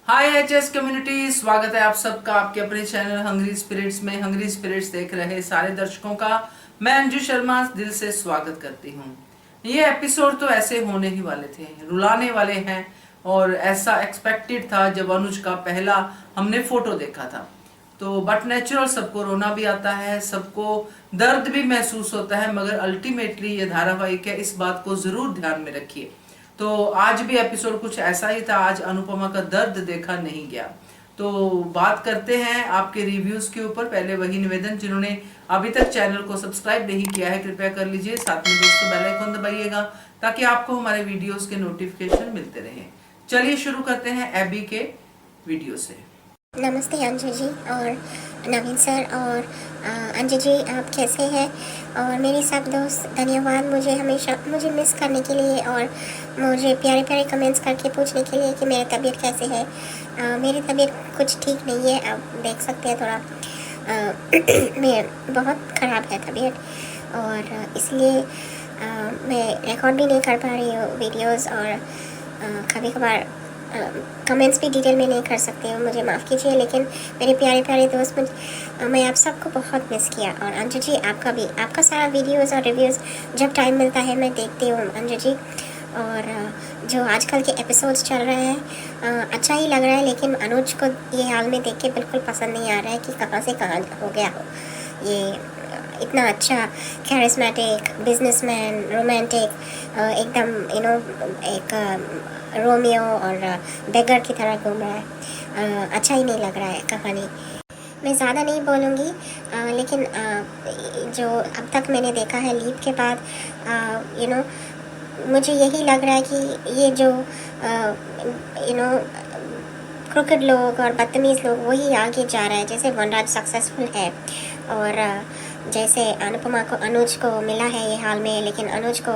हाय HS community, स्वागत है आप सबका आपके अपने चैनल हंग्री स्पिरिट्स में। हंग्री स्पिरिट्स देख रहे सारे दर्शकों का मैं अंजू शर्मा दिल से स्वागत करती हूँ। ये एपिसोड तो ऐसे होने ही वाले थे, रुलाने वाले हैं। और ऐसा एक्सपेक्टेड था जब अनुज का पहला हमने फोटो देखा था। तो बट नेचुरल, सबको रोना भी आता है, सबको दर्द भी महसूस होता है, मगर अल्टीमेटली ये धारावाहिक है, इस बात को जरूर ध्यान में रखिए। तो आज भी एपिसोड कुछ ऐसा ही था, आज अनुपमा का दर्द देखा नहीं गया। तो बात करते हैं आपके रिव्यूज के ऊपर। पहले वही निवेदन, जिन्होंने अभी तक चैनल को सब्सक्राइब नहीं किया है कृपया कर लीजिए, साथ में दोस्तों बेल आइकन दबाइएगा ताकि आपको हमारे वीडियोस के नोटिफिकेशन मिलते रहे। चलिए शुरू करते हैं एबी के वीडियो से। नमस्ते अंजू जी और नवीन सर और अंजू जी, आप कैसे हैं? और मेरे सब दोस्त धन्यवाद मुझे हमेशा मिस करने के लिए और मुझे प्यारे प्यारे कमेंट्स करके पूछने के लिए कि मेरी तबीयत कैसे है। मेरी तबीयत कुछ ठीक नहीं है, आप देख सकते हैं थोड़ा मैं बहुत ख़राब है तबीयत, और इसलिए मैं रिकॉर्ड भी नहीं कर पा रही हूँ वीडियोस, और कभी कभार कमेंट्स भी डिटेल में नहीं कर सकते हो, मुझे माफ़ कीजिए। लेकिन मेरे प्यारे प्यारे दोस्त, मैं आप सबको बहुत मिस किया। और अंजू जी, आपका भी, आपका सारा वीडियोस और रिव्यूज़ जब टाइम मिलता है मैं देखती हूँ अंजू जी। और जो आजकल के एपिसोड्स चल रहे हैं अच्छा ही लग रहा है, लेकिन अनुज को ये हाल में देख के बिल्कुल पसंद नहीं आ रहा है कि कहाँ से कहाँ हो गया हो ये। इतना अच्छा कैरिस्मेटिक बिजनेसमैन, रोमांटिक, एकदम एक रोमियो और बेगर की तरह घूम रहा है। अच्छा ही नहीं लग रहा है कहानी। मैं ज़्यादा नहीं बोलूँगी, लेकिन जो अब तक मैंने देखा है लीप के बाद, मुझे यही लग रहा है कि ये जो क्रिकेट लोग और बदतमीज़ लोग वही आगे जा रहा है। जैसे वनराज सक्सेसफुल है, और जैसे अनुपमा को अनुज को मिला है ये हाल में, लेकिन अनुज को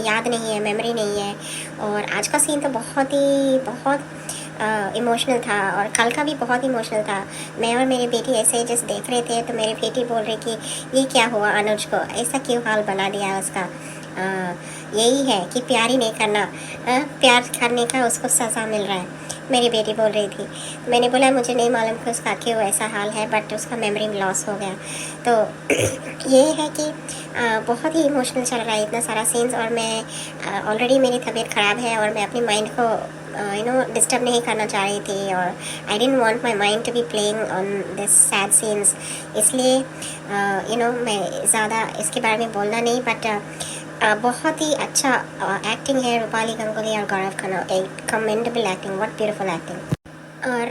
याद नहीं है, मेमोरी नहीं है। और आज का सीन तो बहुत इमोशनल था, और कल का भी बहुत इमोशनल था। मैं और मेरी बेटी ऐसे जैसे देख रहे थे, तो मेरी बेटी बोल रही कि ये क्या हुआ अनुज को, ऐसा क्यों हाल बना दिया उसका। यही है कि प्यार ही नहीं करना, प्यार करने का उसको सज़ा मिल रहा है, मेरी बेटी बोल रही थी। मैंने बोला मुझे नहीं मालूम कि उसका क्यों ऐसा हाल है, बट उसका मेमोरी लॉस हो गया। तो ये है कि बहुत ही इमोशनल चल रहा है इतना सारा सीन्स, और मैं ऑलरेडी मेरी तबीयत ख़राब है, और मैं अपनी माइंड को डिस्टर्ब नहीं करना चाह रही थी, और I didn't want my mind to be playing on this sad scenes. इसलिए मैं ज़्यादा इसके बारे में बोलना नहीं, बट बहुत ही अच्छा एक्टिंग है रूपाली गंगुली और गौरव खन्ना, एक commendable acting, what beautiful acting. और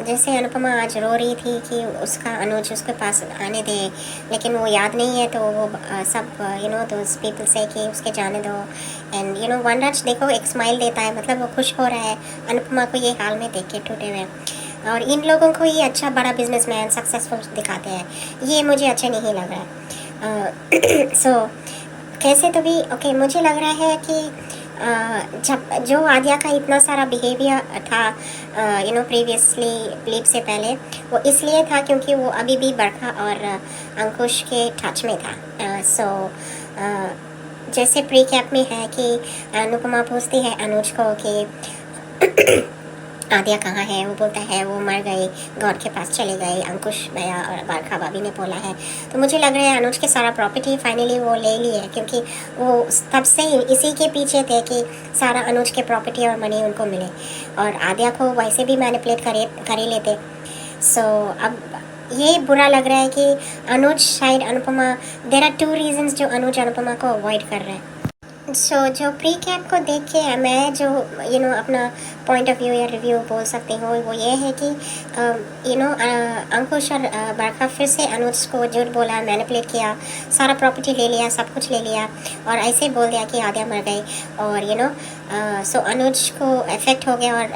जैसे अनुपमा आज रो रही थी कि उसका अनुज उसके पास आने दे, लेकिन वो याद नहीं है, तो वो सब दोज पीपल से कि उसके जाने दो। एंड वनराज देखो एक स्माइल देता है, मतलब वो खुश हो रहा है अनुपमा को ये हाल में देख के टूटे हुए। और इन लोगों को ये अच्छा बड़ा बिजनेसमैन सक्सेसफुल दिखाते हैं, ये मुझे अच्छा नहीं लग रहा है। सो कैसे तो भी ओके, मुझे लग रहा है कि जब जो आद्या का इतना सारा बिहेवियर था प्रीवियसली क्लिप से पहले, वो इसलिए था क्योंकि वो अभी भी बरखा और अंकुश के टच में था। जैसे प्री कैप में है कि अनुपमा पूछती है अनुज को कि आद्या कहाँ है, वो बोलता है वो मर गई, गौर के पास चले गए, अंकुश भैया और बारखा भाभी ने बोला है। तो मुझे लग रहा है अनुज के सारा प्रॉपर्टी फाइनली वो ले ली है, क्योंकि वो तब से इसी के पीछे थे कि सारा अनुज के प्रॉपर्टी और मनी उनको मिले, और आद्या को वैसे भी मैनिपुलेट कर ही लेते। सो अब ये बुरा लग रहा है कि अनुज शायद अनुपमा, देर आर 2 रीजन्स जो अनुज अनुपमा को अवॉइड कर रहे हैं। जो प्री कैप को देख के मैं जो अपना पॉइंट ऑफ व्यू या रिव्यू बोल सकती हूँ, वो ये है कि अंकुश और बरखा फिर से अनुज को झूठ बोला, मैनिपुलेट किया, सारा प्रॉपर्टी ले लिया, सब कुछ ले लिया, और ऐसे बोल दिया कि आद्या मर गई। और सो अनुज को इफेक्ट हो गया, और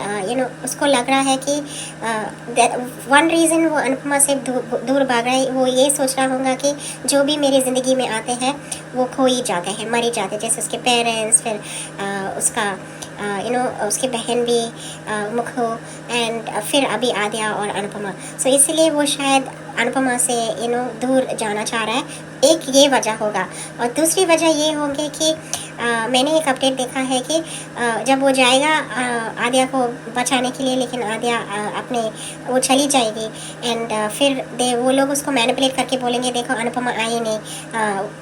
उसको लग रहा है कि वन रीज़न वो अनुपमा से दूर भाग रहा है, वो ये सोच रहा होगा कि जो भी मेरी ज़िंदगी में आते हैं वो खो ही जाते हैं, मर ही जाते हैं, जैसे उसके पेरेंट्स, फिर उसका उसकी बहन भी मुखो, एंड फिर अभी आद्या और अनुपमा। सो इसलिए वो शायद अनुपमा से दूर जाना चाह रहा है। एक ये वजह होगा, और दूसरी वजह ये होगी कि मैंने एक अपडेट देखा है कि जब वो जाएगा आद्या को बचाने के लिए, लेकिन आद्या वो चली जाएगी एंड फिर वो लोग उसको मैनिपुलेट करके बोलेंगे देखो अनुपमा आई नहीं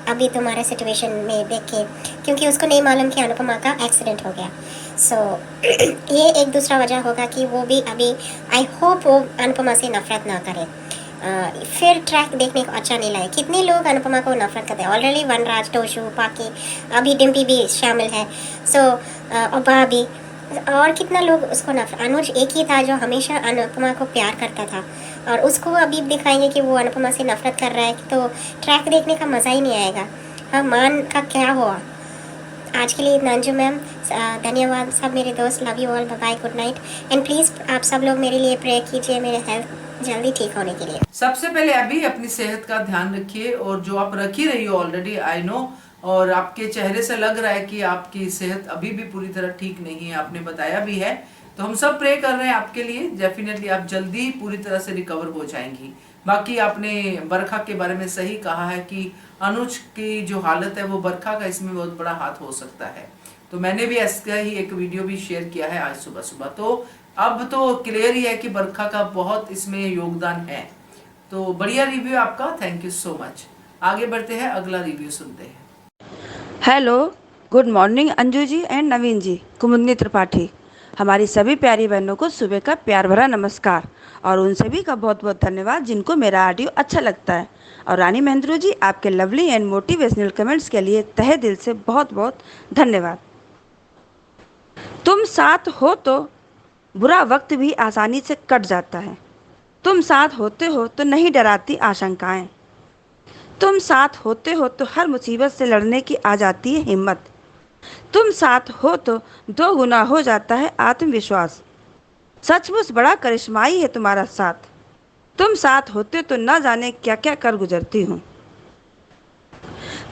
अभी तुम्हारे सिचुएशन में देख के, क्योंकि उसको नहीं मालूम कि अनुपमा का एक्सीडेंट हो गया। सो ये एक दूसरा वजह होगा कि वो भी अभी आई होप वो अनुपमा से नफरत ना करे। फिर ट्रैक देखने को अच्छा नहीं लगा। कितने लोग अनुपमा को नफरत करते हैं ऑलरेडी, वनराज, टोशू, पाकी, अभी डिम्पी भी शामिल है। सो और भाभी और कितना लोग उसको नफरत। अनुज एक ही था जो हमेशा अनुपमा को प्यार करता था, और उसको अभी दिखाएंगे कि वो अनुपमा से नफरत कर रहा है, तो ट्रैक देखने का मज़ा ही नहीं आएगा। हाँ, मान का क्या हुआ। आज के लिए इतना अंजू मैम, धन्यवाद सब मेरे दोस्त, love you all, bye bye, good night, and please आप सब लोग मेरे लिए प्रे कीजिए मेरे हेल्थ जल्दी ठीक होने के लिए। सबसे पहले अभी अपनी सेहत का ध्यान रखिए, और जो आप रख ही रही हो ऑलरेडी, आई नो, और आपके चेहरे से लग रहा है कि आपकी सेहत अभी भी पूरी तरह ठीक नहीं है, आपने बताया भी है। तो हम सब प्रे कर रहे हैं आपके लिए, डेफिनेटली आप जल्दी पूरी तरह से रिकवर हो जाएंगी। बाकी आपने बरखा के बारे में सही कहा है कि अनुज की जो हालत है वो बरखा का इसमें बहुत बड़ा हाथ हो सकता है। तो मैंने भी ऐसा ही एक वीडियो भी शेयर किया है आज सुबह सुबह। तो अब तो क्लियर ही है कि बरखा का बहुत इसमें योगदान है। तो बढ़िया रिव्यू आपका, थैंक यू सो मच। आगे बढ़ते हैं, अगला रिव्यू सुनते हैं। Hello, good morning Anju ji and Naveen ji, Kumudini Tripathi. हमारी सभी प्यारी बहनों को सुबह का प्यार भरा नमस्कार, और उन सभी का बहुत बहुत धन्यवाद जिनको मेरा ऑडियो अच्छा लगता है। और रानी महेंद्रू जी, आपके लवली एंड मोटिवेशनल कमेंट्स के लिए तहे दिल से बहुत बहुत धन्यवाद। तुम साथ हो तो बुरा वक्त भी आसानी से कट जाता है। तुम साथ होते हो तो नहीं डराती आशंकाएं। तुम साथ होते हो तो हर मुसीबत से लड़ने की आ जाती है हिम्मत। तुम साथ हो तो 2 गुना हो जाता है आत्मविश्वास। सचमुच बड़ा करिश्माई है तुम्हारा साथ। तुम साथ होते तो न जाने क्या क्या कर गुजरती हूँ।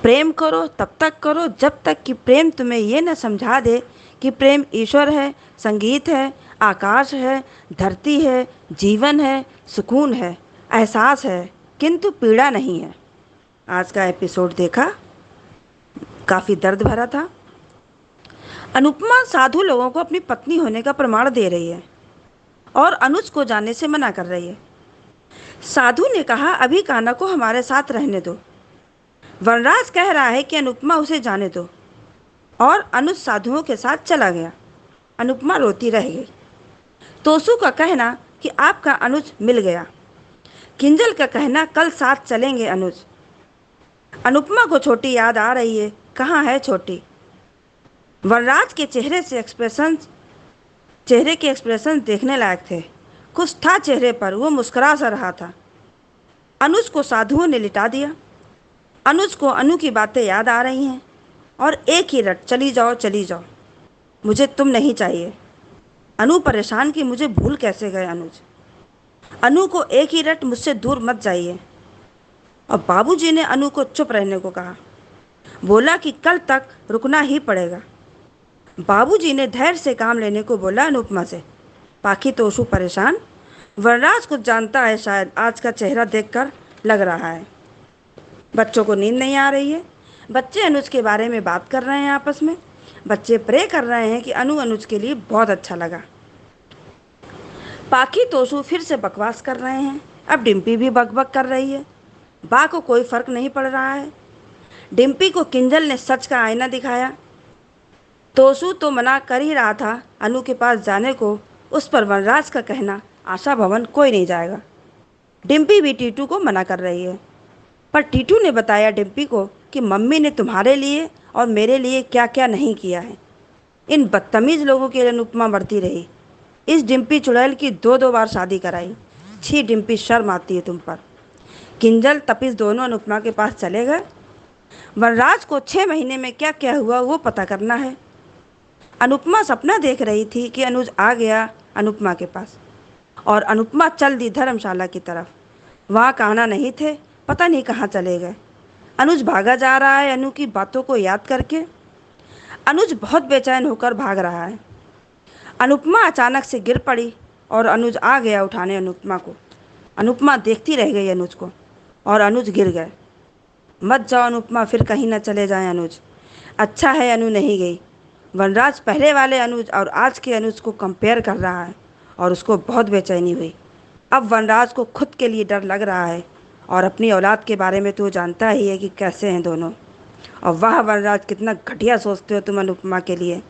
प्रेम करो तब तक करो जब तक कि प्रेम तुम्हें ये न समझा दे कि प्रेम ईश्वर है, संगीत है, आकाश है, धरती है, जीवन है, सुकून है, एहसास है, किंतु पीड़ा नहीं है। आज का एपिसोड देखा, काफ़ी दर्द भरा था। अनुपमा साधु लोगों को अपनी पत्नी होने का प्रमाण दे रही है और अनुज को जाने से मना कर रही है। साधु ने कहा अभी कान्हा को हमारे साथ रहने दो। वनराज कह रहा है कि अनुपमा उसे जाने दो, और अनुज साधुओं के साथ चला गया। अनुपमा रोती रह गई। तोसू का कहना कि आपका अनुज मिल गया। किंजल का कहना कल साथ चलेंगे अनुज। अनुपमा को छोटी याद आ रही है, कहाँ है छोटी। वनराज के चेहरे के एक्सप्रेशन देखने लायक थे। कुछ था चेहरे पर, वो मुस्कुरा सा रहा था। अनुज को साधुओं ने लिटा दिया। अनुज को अनु की बातें याद आ रही हैं, और एक ही रट, चली जाओ चली जाओ, मुझे तुम नहीं चाहिए। अनु परेशान कि मुझे भूल कैसे गए अनुज। अनु को एक ही रट, मुझसे दूर मत जाइए। और बाबूजी ने अनु को चुप रहने को कहा। बोला कि कल तक रुकना ही पड़ेगा। बाबूजी ने धैर्य से काम लेने को बोला अनुपमा से। पाखी तोशु परेशान। वनराज कुछ जानता है शायद, आज का चेहरा देखकर लग रहा है। बच्चों को नींद नहीं आ रही है। बच्चे अनुज के बारे में बात कर रहे हैं आपस में। बच्चे प्रे कर रहे हैं कि अनुज के लिए बहुत अच्छा लगा। पाखी तोशु फिर से बकवास कर रहे हैं। अब डिम्पी भी बकबक कर रही है। बा को कोई फर्क नहीं पड़ रहा है। डिम्पी को किंजल ने सच का आईना दिखाया। तोशु तो मना कर ही रहा था अनु के पास जाने को, उस पर वनराज का कहना आशा भवन कोई नहीं जाएगा। डिम्पी भी टीटू को मना कर रही है, पर टीटू ने बताया डिम्पी को कि मम्मी ने तुम्हारे लिए और मेरे लिए क्या क्या नहीं किया है। इन बदतमीज़ लोगों के लिए अनुपमा बढ़ती रही। इस डिम्पी चुड़ैल की 2-2 बार शादी कराई। छी डिम्पी, शर्म आती है तुम पर। किंजल तपिस दोनों अनुपमा के पास चले गए। वनराज को 6 महीने में क्या क्या हुआ वो पता करना है। अनुपमा सपना देख रही थी कि अनुज आ गया अनुपमा के पास, और अनुपमा चल दी धर्मशाला की तरफ। वहाँ कान्हा नहीं थे, पता नहीं कहाँ चले गए। अनुज भागा जा रहा है अनु की बातों को याद करके। अनुज बहुत बेचैन होकर भाग रहा है। अनुपमा अचानक से गिर पड़ी और अनुज आ गया उठाने अनुपमा को। अनुपमा देखती रह गई अनुज को और अनुज गिर गए। मत जाओ अनुपमा, फिर कहीं ना चले जाएं अनुज। अच्छा है अनु नहीं गई। वनराज पहले वाले अनुज और आज के अनुज को कंपेयर कर रहा है और उसको बहुत बेचैनी हुई। अब वनराज को खुद के लिए डर लग रहा है और अपनी औलाद के बारे में तो वो जानता ही है कि कैसे हैं दोनों। और वाह वनराज, कितना घटिया सोचते हो तुम अनुपमा के लिए।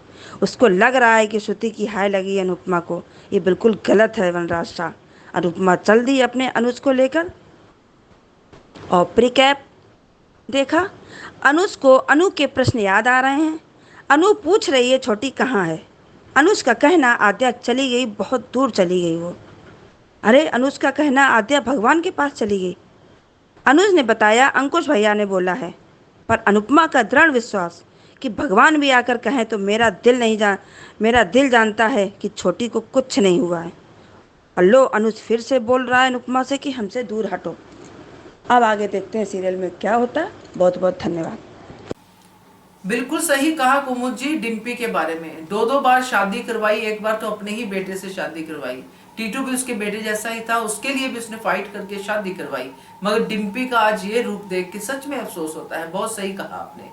उसको लग रहा है कि श्रुति की हाय लगी अनुपमा को। ये बिल्कुल गलत है वनराज शाह। अनुपमा चल दी अपने अनुज को लेकर और प्रीकैप देखा। अनुज को अनु के प्रश्न याद आ रहे हैं। अनु पूछ रही है छोटी कहाँ है। अनुज का कहना आद्या चली गई, बहुत दूर चली गई वो। अरे अनुज का कहना आद्या भगवान के पास चली गई। अनुज ने बताया अंकुश भैया ने बोला है, पर अनुपमा का दृढ़ विश्वास कि भगवान भी आकर कहें तो मेरा दिल जानता है कि छोटी को कुछ नहीं हुआ है। और लो अनुज फिर से बोल रहा है अनुपमा से कि हमसे दूर हटो। अब आगे देखते हैं सीरियल में क्या होता है। बहुत बहुत धन्यवाद। बिल्कुल सही कहा कुमुद जी डिम्पी के बारे में। दो बार शादी करवाई, एक बार तो अपने ही बेटे से शादी करवाई। टीटू भी उसके बेटे जैसा ही था, उसके लिए भी उसने फाइट करके शादी करवाई। मगर डिम्पी का आज ये रूप देख के सच में अफसोस होता है। बहुत सही कहा आपने।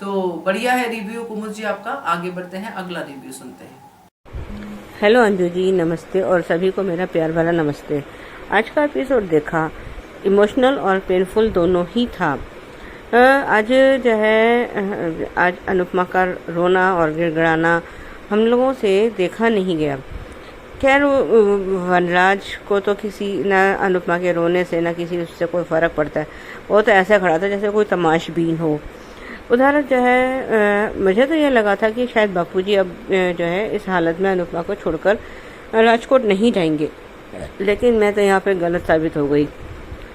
तो बढ़िया है रिव्यू कुमुद जी आपका। आगे बढ़ते हैं, अगला रिव्यू सुनते हैं। हेलो अंजू जी, नमस्ते और सभी को मेरा प्यार भरा नमस्ते। आज का एपिसोड देखा, इमोशनल और पेनफुल दोनों ही था। आज जो है आज अनुपमा का रोना और गिड़गिड़ाना हम लोगों से देखा नहीं गया। खैर वनराज को तो किसी ना अनुपमा के रोने से ना किसी उससे कोई फ़र्क पड़ता है। वो तो ऐसा खड़ा था जैसे कोई तमाशबीन हो। उधर जो है मुझे तो यह लगा था कि शायद बापूजी अब जो है इस हालत में अनुपमा को छोड़कर राजकोट नहीं जाएंगे, लेकिन मैं तो यहाँ पे गलत साबित हो गई।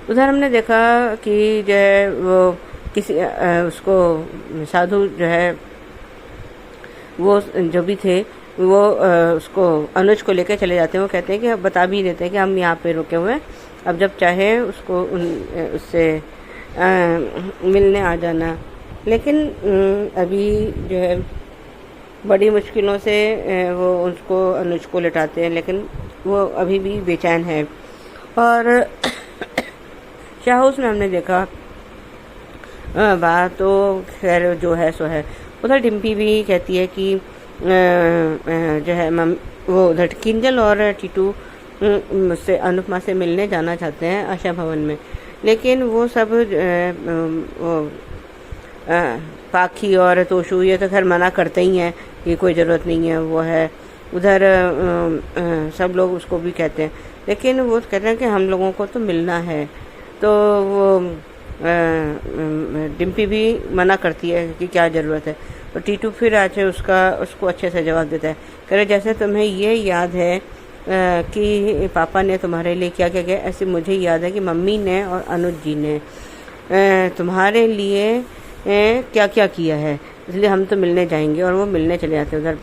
उधर हमने देखा कि जो है वो किसी उसको साधु जो है वो जो भी थे वो उसको अनुज को लेकर चले जाते हैं। वो कहते हैं कि बता भी देते हैं कि हम यहाँ पे रुके हुए हैं, अब जब चाहे उसको उससे मिलने आ जाना। लेकिन अभी जो है बड़ी मुश्किलों से वो उसको अनुज को लिटाते हैं, लेकिन वो अभी भी बेचैन है। और शाहूस में हमने देखा बात तो खैर जो है सो है। उधर डिम्पी भी कहती है कि जो है वो उधर किंजल और टीटू मुझसे अनुपमा से मिलने जाना चाहते हैं आशा भवन में, लेकिन वो सब पाखी और तोशु ये तो खैर मना करते ही हैं कि कोई ज़रूरत नहीं है वो है। उधर सब लोग उसको भी कहते हैं, लेकिन वो कहते हैं कि हम लोगों को तो मिलना है। तो वो डिम्पी भी मना करती है कि क्या ज़रूरत है। तो टीटू फिर आज उसको अच्छे से जवाब देता है, कह रहे जैसे तुम्हें ये याद है कि पापा ने तुम्हारे लिए क्या क्या किया, ऐसे मुझे याद है कि मम्मी ने और अनुज जी ने तुम्हारे लिए क्या क्या किया है, इसलिए हम तो मिलने जाएंगे। और वो मिलने चले जाते हैं। उधर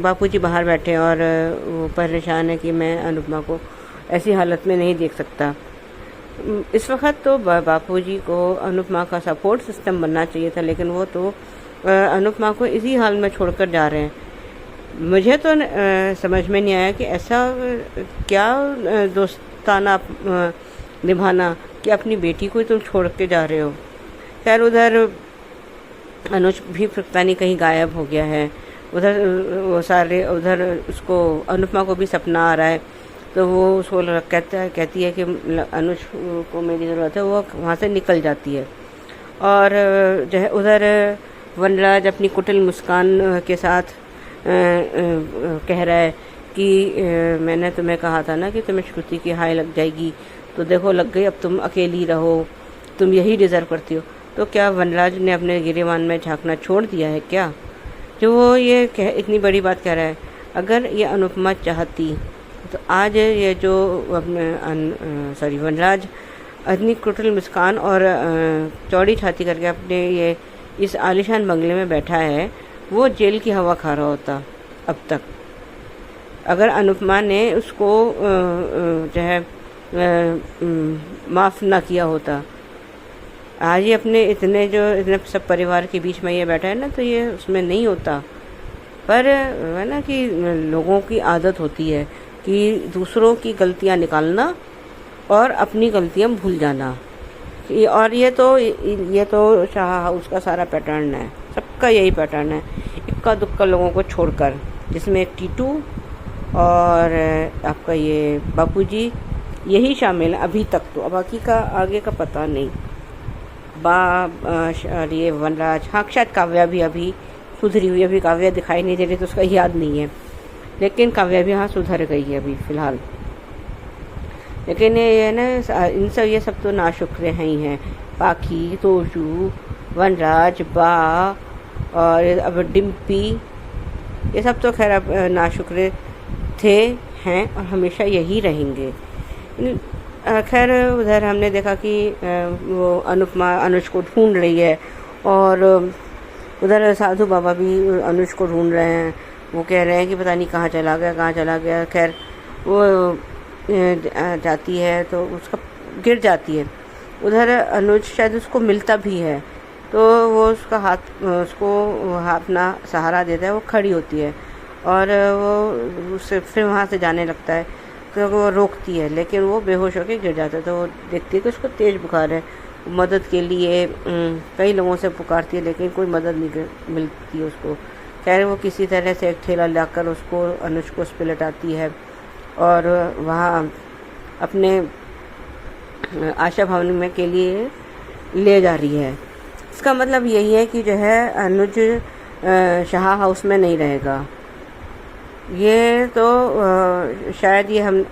बापूजी बाहर बैठे और वो परेशान है कि मैं अनुपमा को ऐसी हालत में नहीं देख सकता। इस वक्त तो बापूजी को अनुपमा का सपोर्ट सिस्टम बनना चाहिए था, लेकिन वो तो अनुपमा को इसी हाल में छोड़कर जा रहे हैं। मुझे तो समझ में नहीं आया कि ऐसा क्या दोस्ताना निभाना कि अपनी बेटी को ही तुम छोड़ के जा रहे हो। खैर उधर अनुज भी पता नहीं कहीं गायब हो गया है। उधर वो सारे उधर उसको अनुपमा को भी सपना आ रहा है, तो वो उसको कहती है कि अनुज को मेरी ज़रूरत है, वो वहाँ से निकल जाती है। और जो है उधर वनराज अपनी कुटिल मुस्कान के साथ कह रहा है कि मैंने तुम्हें कहा था ना कि तुम्हें श्रुति की हाय लग जाएगी, तो देखो लग गई, अब तुम अकेली रहो, तुम यही डिज़र्व करती हो। तो क्या वनराज ने अपने गिरेबान में झांकना छोड़ दिया है क्या, जो वो ये इतनी बड़ी बात कह रहा है। अगर ये अनुपमा चाहती तो आज ये जो अपने वनराज इतनी कुटिल मुस्कान और चौड़ी छाती करके अपने ये इस आलीशान बंगले में बैठा है, वो जेल की हवा खा रहा होता अब तक। अगर अनुपमा ने उसको जो है माफ़ ना किया होता, आज ये अपने इतने सब परिवार के बीच में ये बैठा है ना, तो ये उसमें नहीं होता। पर है ना कि लोगों की आदत होती है, कि दूसरों की गलतियां निकालना और अपनी गलतियां भूल जाना। और ये तो शाह हाउस का सारा पैटर्न है, सबका यही पैटर्न है, इक्का दुक्का लोगों को छोड़कर, जिसमें टीटू और आपका ये बापूजी यही शामिल है अभी तक। तो अब बाकी का आगे का पता नहीं। और ये वनराज, हाँ शायद काव्या भी अभी सुधरी हुई, अभी काव्या दिखाई नहीं दे रही तो उसका याद नहीं है, लेकिन काव्या भी हाँ सुधर गई है अभी फ़िलहाल। लेकिन ये ना ये सब तो नाशुक्र हैं ही हैं। पाखी, तोशू, वनराज, बा और अब डिम्पी, ये सब तो खैर अब नाशुक्र थे, हैं और हमेशा यही रहेंगे। खैर उधर हमने देखा कि वो अनुपमा अनुज को ढूंढ रही है और उधर साधु बाबा भी अनुज को ढूंढ रहे हैं। वो कह रहे हैं कि पता नहीं कहाँ चला गया। खैर वो जाती है तो उसका गिर जाती है। उधर अनुज शायद उसको मिलता भी है तो वो उसको अपना सहारा देता है। वो खड़ी होती है और वो उससे फिर वहाँ से जाने लगता है तो वो रोकती है, लेकिन वो बेहोश होकर गिर जाता है। तो वो देखती है कि उसको तेज़ बुखार है। मदद के लिए कई लोगों से पुकारती है, लेकिन कोई मदद नहीं मिलती है उसको। खैर वो किसी तरह से एक ठेला लाकर उसको अनुज को उस पर लटाती है और वहाँ अपने आशा भवन में के लिए ले जा रही है। इसका मतलब यही है कि जो है अनुज शाह हाउस में नहीं रहेगा। ये तो शायद ये हम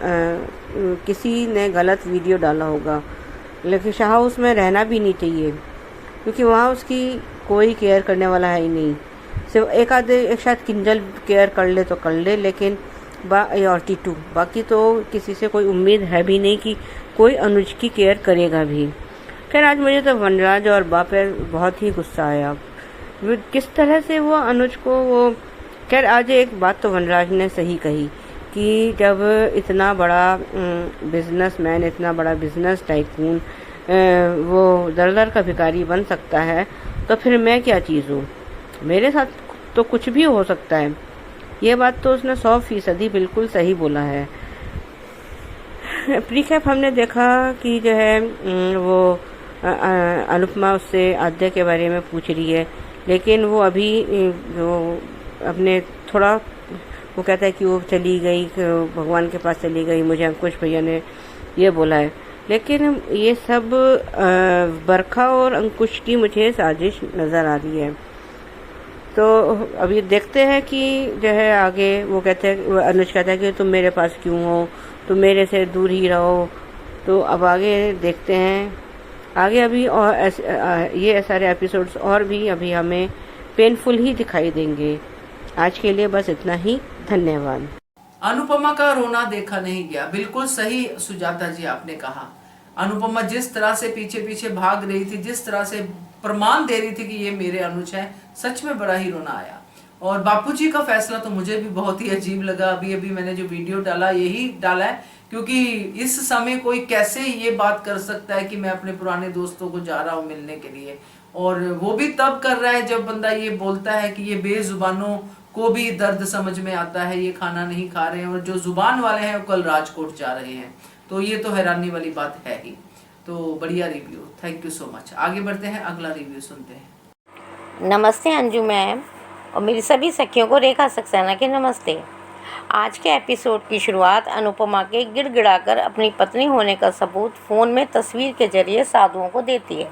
किसी ने गलत वीडियो डाला होगा, लेकिन शाह हाउस में रहना भी नहीं चाहिए क्योंकि वहाँ उसकी कोई केयर करने वाला है ही नहीं। सिर्फ एक शायद किंजल केयर कर ले तो कर ले, लेकिन और टीटू, बाकी तो किसी से कोई उम्मीद है भी नहीं कि कोई अनुज की केयर करेगा भी। खैर आज मुझे तो वनराज और बा पर बहुत ही गुस्सा आया, किस तरह से वो अनुज को वो। खैर आज एक बात तो वनराज ने सही कही कि जब इतना बड़ा बिजनेसमैन, इतना बड़ा बिजनेस टाइकून वो दर का भिखारी बन सकता है तो फिर मैं क्या चीज़ हूँ, मेरे साथ तो कुछ भी हो सकता है। ये बात तो उसने 100% बिल्कुल सही बोला है। प्रीकैप हमने देखा कि जो है वो अनुपमा उससे आद्या के बारे में पूछ रही है, लेकिन वो अभी वो अपने थोड़ा वो कहता है कि वो चली गई, भगवान के पास चली गई, मुझे अंकुश भैया ने ये बोला है। लेकिन ये सब बरखा और अंकुश की मुझे साजिश नज़र आ रही है। तो अभी देखते हैं कि जो है आगे वो कहते हैं, अनुज कहता है कि तुम मेरे पास क्यों हो, तुम मेरे से दूर ही रहो। तो अब आगे देखते हैं, आगे अभी और ये सारे एपिसोड्स और भी अभी हमें पेनफुल ही दिखाई देंगे। आज के लिए बस इतना ही, धन्यवाद। अनुपमा का रोना देखा नहीं गया, बिल्कुल सही सुजाता जी आपने कहा। अनुपमा जिस तरह से पीछे पीछे भाग रही थी, जिस तरह से प्रमाण दे रही थी कि ये मेरे अनुज है, सच में बड़ा ही रोना आया। और बापूजी का फैसला तो मुझे भी बहुत ही अजीब लगा। अभी मैंने जो वीडियो डाला यही डाला है क्योंकि इस समय कोई कैसे ये बात कर सकता है कि मैं अपने पुराने दोस्तों को जा रहा हूँ मिलने के लिए, और वो भी तब कर रहा है जब बंदा ये बोलता है कि ये बेजुबानों को भी दर्द समझ में आता है, ये खाना नहीं खा रहे हैं, और जो जुबान वाले हैं वो कल राजकोट जा रहे हैं। तो ये तो हैरानी वाली बात है ही। तो बढ़िया review, thank you so much. आगे बढ़ते हैं, अगला रिव्यू सुनते हैं। नमस्ते अंजू मैम और मेरी सभी सखियों को रेखा सक्सेना के नमस्ते। आज के एपिसोड की शुरुआत अनुपमा के गिड़गिड़ाकर अपनी पत्नी होने का सबूत फ़ोन में तस्वीर के जरिए साधुओं को देती है।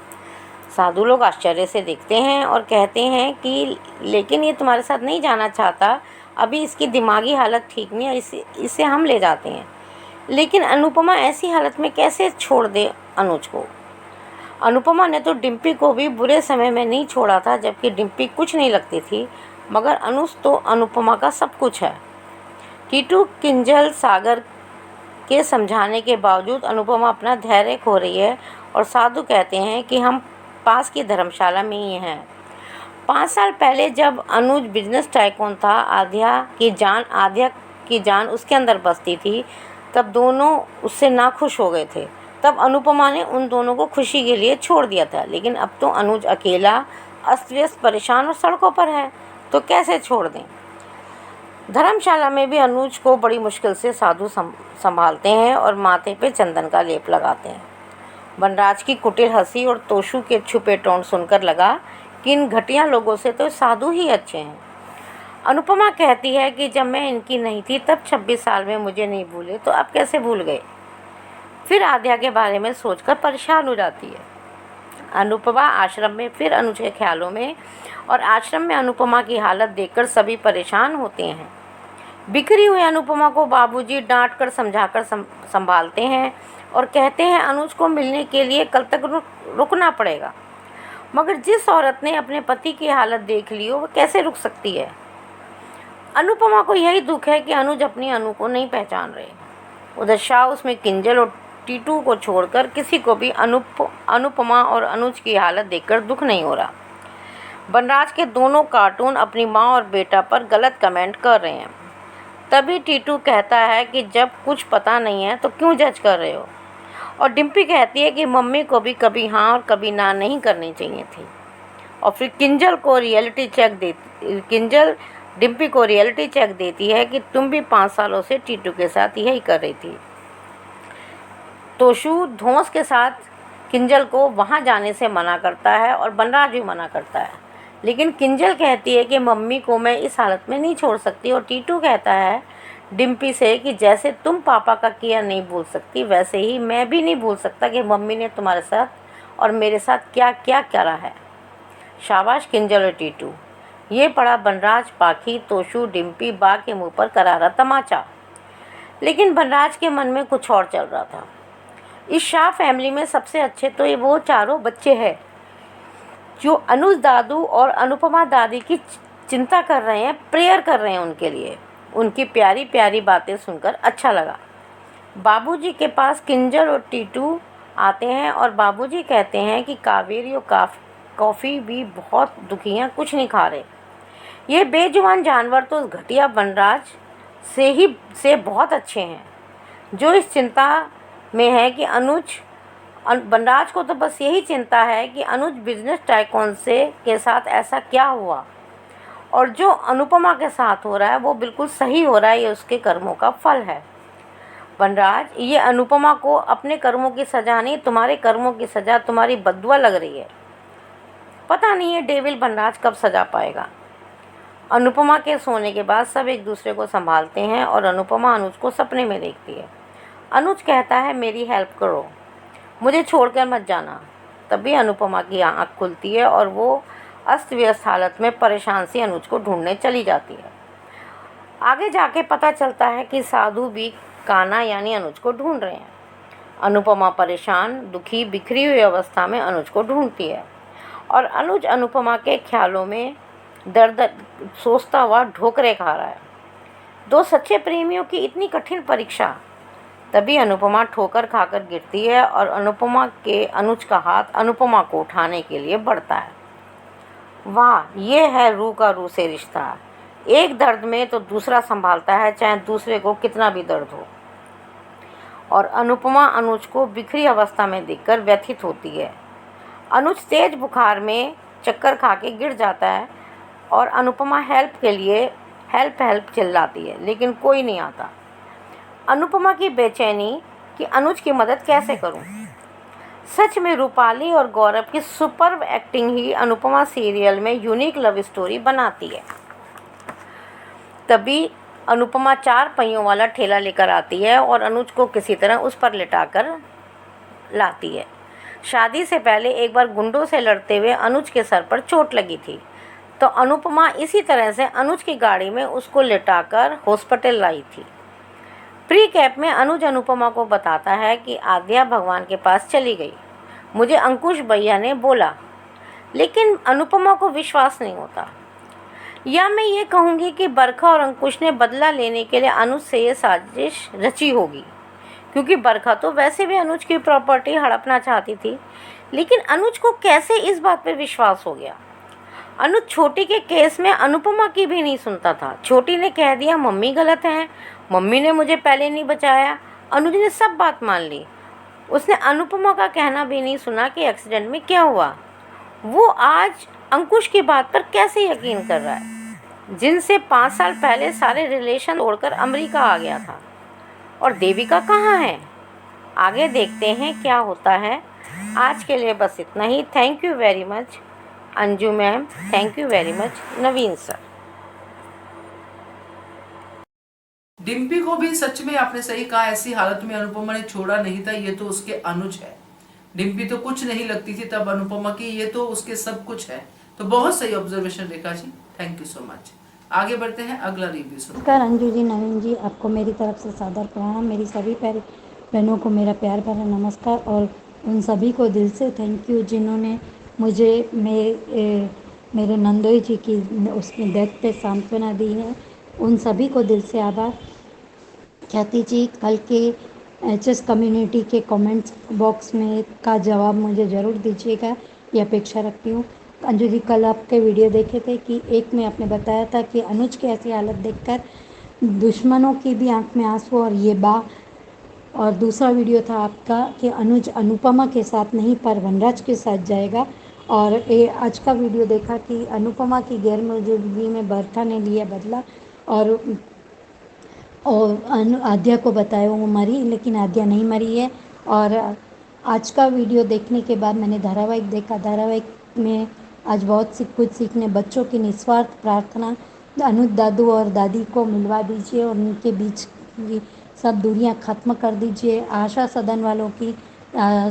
साधु लोग आश्चर्य से देखते हैं और कहते हैं कि लेकिन ये तुम्हारे साथ नहीं जाना चाहता, अभी इसकी दिमागी हालत ठीक नहीं है, इसे हम ले जाते हैं। लेकिन अनुपमा ऐसी हालत में कैसे छोड़ दे अनुज को। अनुपमा ने तो डिम्पी को भी बुरे समय में नहीं छोड़ा था, जबकि डिम्पी कुछ नहीं लगती थी, मगर अनुज तो अनुपमा का सब कुछ है। टीटू, किंजल, सागर के समझाने के बावजूद अनुपमा अपना धैर्य खो रही है और साधु कहते हैं कि हम पास की धर्मशाला में ही हैं। 5 साल पहले जब अनुज बिजनेस टाइकून था, आद्या की जान उसके अंदर बसती थी, तब दोनों उससे नाखुश हो गए थे। तब अनुपमा ने उन दोनों को खुशी के लिए छोड़ दिया था, लेकिन अब तो अनुज अकेला, अस्त व्यस्त, परेशान और सड़कों पर है, तो कैसे छोड़ दें। धर्मशाला में भी अनुज को बड़ी मुश्किल से साधु संभालते हैं और माथे पे चंदन का लेप लगाते हैं। वनराज की कुटिल हंसी और तोशु के छुपे टोन सुनकर लगा कि इन घटिया लोगों से तो साधु ही अच्छे हैं। अनुपमा कहती है कि जब मैं इनकी नहीं थी तब 26 साल में मुझे नहीं भूले, तो अब कैसे भूल गए। फिर आद्या के बारे में सोचकर परेशान हो जाती है। अनुपमा आश्रम में फिर अनुज के ख्यालों में, और आश्रम में अनुपमा की हालत देखकर सभी परेशान होते हैं। बिखरी हुई अनुपमा को बाबूजी डांट कर समझाकर संभालते हैं और कहते हैं अनुज को मिलने के लिए कल तक रुकना पड़ेगा। मगर जिस औरत ने अपने पति की हालत देख ली हो वो कैसे रुक सकती है। अनुपमा को यही दुख है कि अनुज अपनी अनु को नहीं पहचान रहे। उधर शाह उसमें किंजल और टीटू को छोड़कर किसी को भी अनुपमा और अनुज की हालत देखकर दुख नहीं हो रहा। वनराज के दोनों कार्टून अपनी माँ और बेटा पर गलत कमेंट कर रहे हैं। तभी टीटू कहता है कि जब कुछ पता नहीं है तो क्यों जज कर रहे हो। और डिम्पी कहती है कि मम्मी को भी कभी हाँ और कभी ना नहीं करनी चाहिए थी। और फिर किंजल डिम्पी को रियलिटी चेक देती है कि तुम भी 5 सालों से टीटू के साथ यही कर रही थी। तोशु धौंस के साथ किंजल को वहाँ जाने से मना करता है और वनराज भी मना करता है, लेकिन किंजल कहती है कि मम्मी को मैं इस हालत में नहीं छोड़ सकती। और टीटू कहता है डिम्पी से कि जैसे तुम पापा का किया नहीं भूल सकती, वैसे ही मैं भी नहीं भूल सकता कि मम्मी ने तुम्हारे साथ और मेरे साथ क्या क्या करा है। शाबाश किंजल और टीटू। ये पड़ा वनराज, पाखी, तोशु, डिम्पी, बा के मुँह पर करारा तमाचा। लेकिन वनराज के मन में कुछ और चल रहा था। इस शाह फैमिली में सबसे अच्छे तो ये वो चारों बच्चे हैं जो अनुज दादू और अनुपमा दादी की चिंता कर रहे हैं, प्रेयर कर रहे हैं उनके लिए। उनकी प्यारी प्यारी बातें सुनकर अच्छा लगा। बाबूजी के पास किंजल और टीटू आते हैं और बाबूजी कहते हैं कि कावेरी और कॉफ़ी भी बहुत दुखी हैं, कुछ नहीं खा रहे। ये बेजुबान जानवर तो उस घटिया वनराज से बहुत अच्छे हैं, जो इस चिंता में है कि वनराज को तो बस यही चिंता है कि अनुज बिजनेस टाइकून के साथ ऐसा क्या हुआ, और जो अनुपमा के साथ हो रहा है वो बिल्कुल सही हो रहा है, ये उसके कर्मों का फल है। वनराज, ये अनुपमा को अपने कर्मों की सज़ा नहीं, तुम्हारे कर्मों की सज़ा, तुम्हारी बद्दुआ लग रही है। पता नहीं है डेविल वनराज कब सजा पाएगा। अनुपमा के सोने के बाद सब एक दूसरे को संभालते हैं और अनुपमा अनुज को सपने में देखती है। अनुज कहता है मेरी हेल्प करो, मुझे छोड़कर मत जाना। तभी अनुपमा की आँख खुलती है और वो अस्त व्यस्त हालत में परेशान सी अनुज को ढूंढने चली जाती है। आगे जाके पता चलता है कि साधु भी काना यानी अनुज को ढूंढ रहे हैं। अनुपमा परेशान, दुखी, बिखरी हुई अवस्था में अनुज को ढूंढती है और अनुज अनुपमा के ख्यालों में दर्द सोचता हुआ ठोकरें खा रहा है। दो सच्चे प्रेमियों की इतनी कठिन परीक्षा। तभी अनुपमा ठोकर खाकर गिरती है और अनुज का हाथ अनुपमा को उठाने के लिए बढ़ता है। वाह, ये है रूह का रूह से रिश्ता। एक दर्द में तो दूसरा संभालता है, चाहे दूसरे को कितना भी दर्द हो। और अनुपमा अनुज को बिखरी अवस्था में देखकर व्यथित होती है। अनुज तेज बुखार में चक्कर खा के गिर जाता है और अनुपमा हेल्प के लिए हेल्प चिल्लाती है, लेकिन कोई नहीं आता। अनुपमा की बेचैनी कि अनुज की मदद कैसे करूं। सच में रूपाली और गौरव की सुपर्ब एक्टिंग ही अनुपमा सीरियल में यूनिक लव स्टोरी बनाती है। तभी अनुपमा 4 पहियों वाला ठेला लेकर आती है और अनुज को किसी तरह उस पर लिटाकर लाती है। शादी से पहले एक बार गुंडों से लड़ते हुए अनुज के सर पर चोट लगी थी, तो अनुपमा इसी तरह से अनुज की गाड़ी में उसको लिटाकर हॉस्पिटल लाई थी। प्री कैप में अनुज अनुपमा को बताता है कि आद्या भगवान के पास चली गई, मुझे अंकुश भैया ने बोला, लेकिन अनुपमा को विश्वास नहीं होता। या मैं ये कहूँगी कि बरखा और अंकुश ने बदला लेने के लिए अनुज से ये साजिश रची होगी, क्योंकि बरखा तो वैसे भी अनुज की प्रॉपर्टी हड़पना चाहती थी। लेकिन अनुज को कैसे इस बात पर विश्वास हो गया। अनुज छोटी के केस में अनुपमा की भी नहीं सुनता था। छोटी ने कह दिया मम्मी गलत हैं, मम्मी ने मुझे पहले नहीं बचाया। अनुज ने सब बात मान ली। उसने अनुपमा का कहना भी नहीं सुना कि एक्सीडेंट में क्या हुआ। वो आज अंकुश की बात पर कैसे यकीन कर रहा है। जिनसे 5 साल पहले सारे रिलेशन तोड़कर अमेरिका आ गया था। और देविका कहाँ है? आगे देखते हैं क्या होता है। आज के लिए बस इतना ही। Thank you very much Anju ma'am, thank you very much Naveen sir. Dimpy को भी सच में आपने सही कहा, ऐसी हालत में अनुपमा ने छोड़ा नहीं था। ये तो उसके अनुज है। डिम्पी तो कुछ नहीं लगती थी तब अनुपमा की, ये तो उसके सब कुछ है। तो बहुत सही observation Rekha ji, thank you so much. आगे बढ़ते हैं, अगला रिव्यू सुनते हैं। नमस्कार अंजू जी, नवीन जी, आपको मेरी तरफ से सादर प्रणाम। मेरी सभी प्यारी बहनों को मेरा प्यार भरा नमस्कार और उन सभी को दिल से थैंक यू जिन्होंने मुझे मेरे नंदोई जी की उसकी डेथ पे सांत्वना दी है। उन सभी को दिल से आभार। ख्याति जी, कल के एचएस कम्युनिटी के कमेंट्स बॉक्स में का जवाब मुझे ज़रूर दीजिएगा, ये अपेक्षा रखती हूँ। अंजू जी, कल आपके वीडियो देखे थे कि एक में आपने बताया था कि अनुज की ऐसी हालत देखकर दुश्मनों की भी आंख में आंसू और ये बा, और दूसरा वीडियो था आपका कि अनुज अनुपमा के साथ नहीं पर वनराज के साथ जाएगा। और ये आज का वीडियो देखा कि अनुपमा की गैरमौजूदगी में बरखा ने लिया बदला और आद्या को बताया वो मरी, लेकिन आद्या नहीं मरी है। और आज का वीडियो देखने के बाद मैंने धारावाहिक देखा। धारावाहिक में आज बहुत कुछ सीखने, बच्चों की निस्वार्थ प्रार्थना, अनुज दादू और दादी को मिलवा दीजिए और उनके बीच की सब दूरियां ख़त्म कर दीजिए। आशा सदन वालों की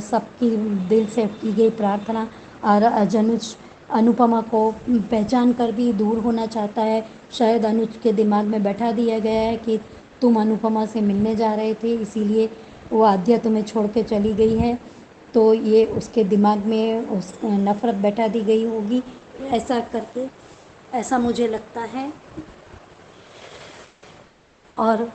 सबकी दिल से की गई प्रार्थना। और अनुज अनुपमा को पहचान कर भी दूर होना चाहता है। शायद अनुज के दिमाग में बैठा दिया गया है कि तुम अनुपमा से मिलने जा रहे थे, इसीलिए वो आद्या तुम्हें छोड़ के चली गई है। तो ये उसके दिमाग में उस नफ़रत बैठा दी गई होगी, ऐसा करके ऐसा मुझे लगता है। और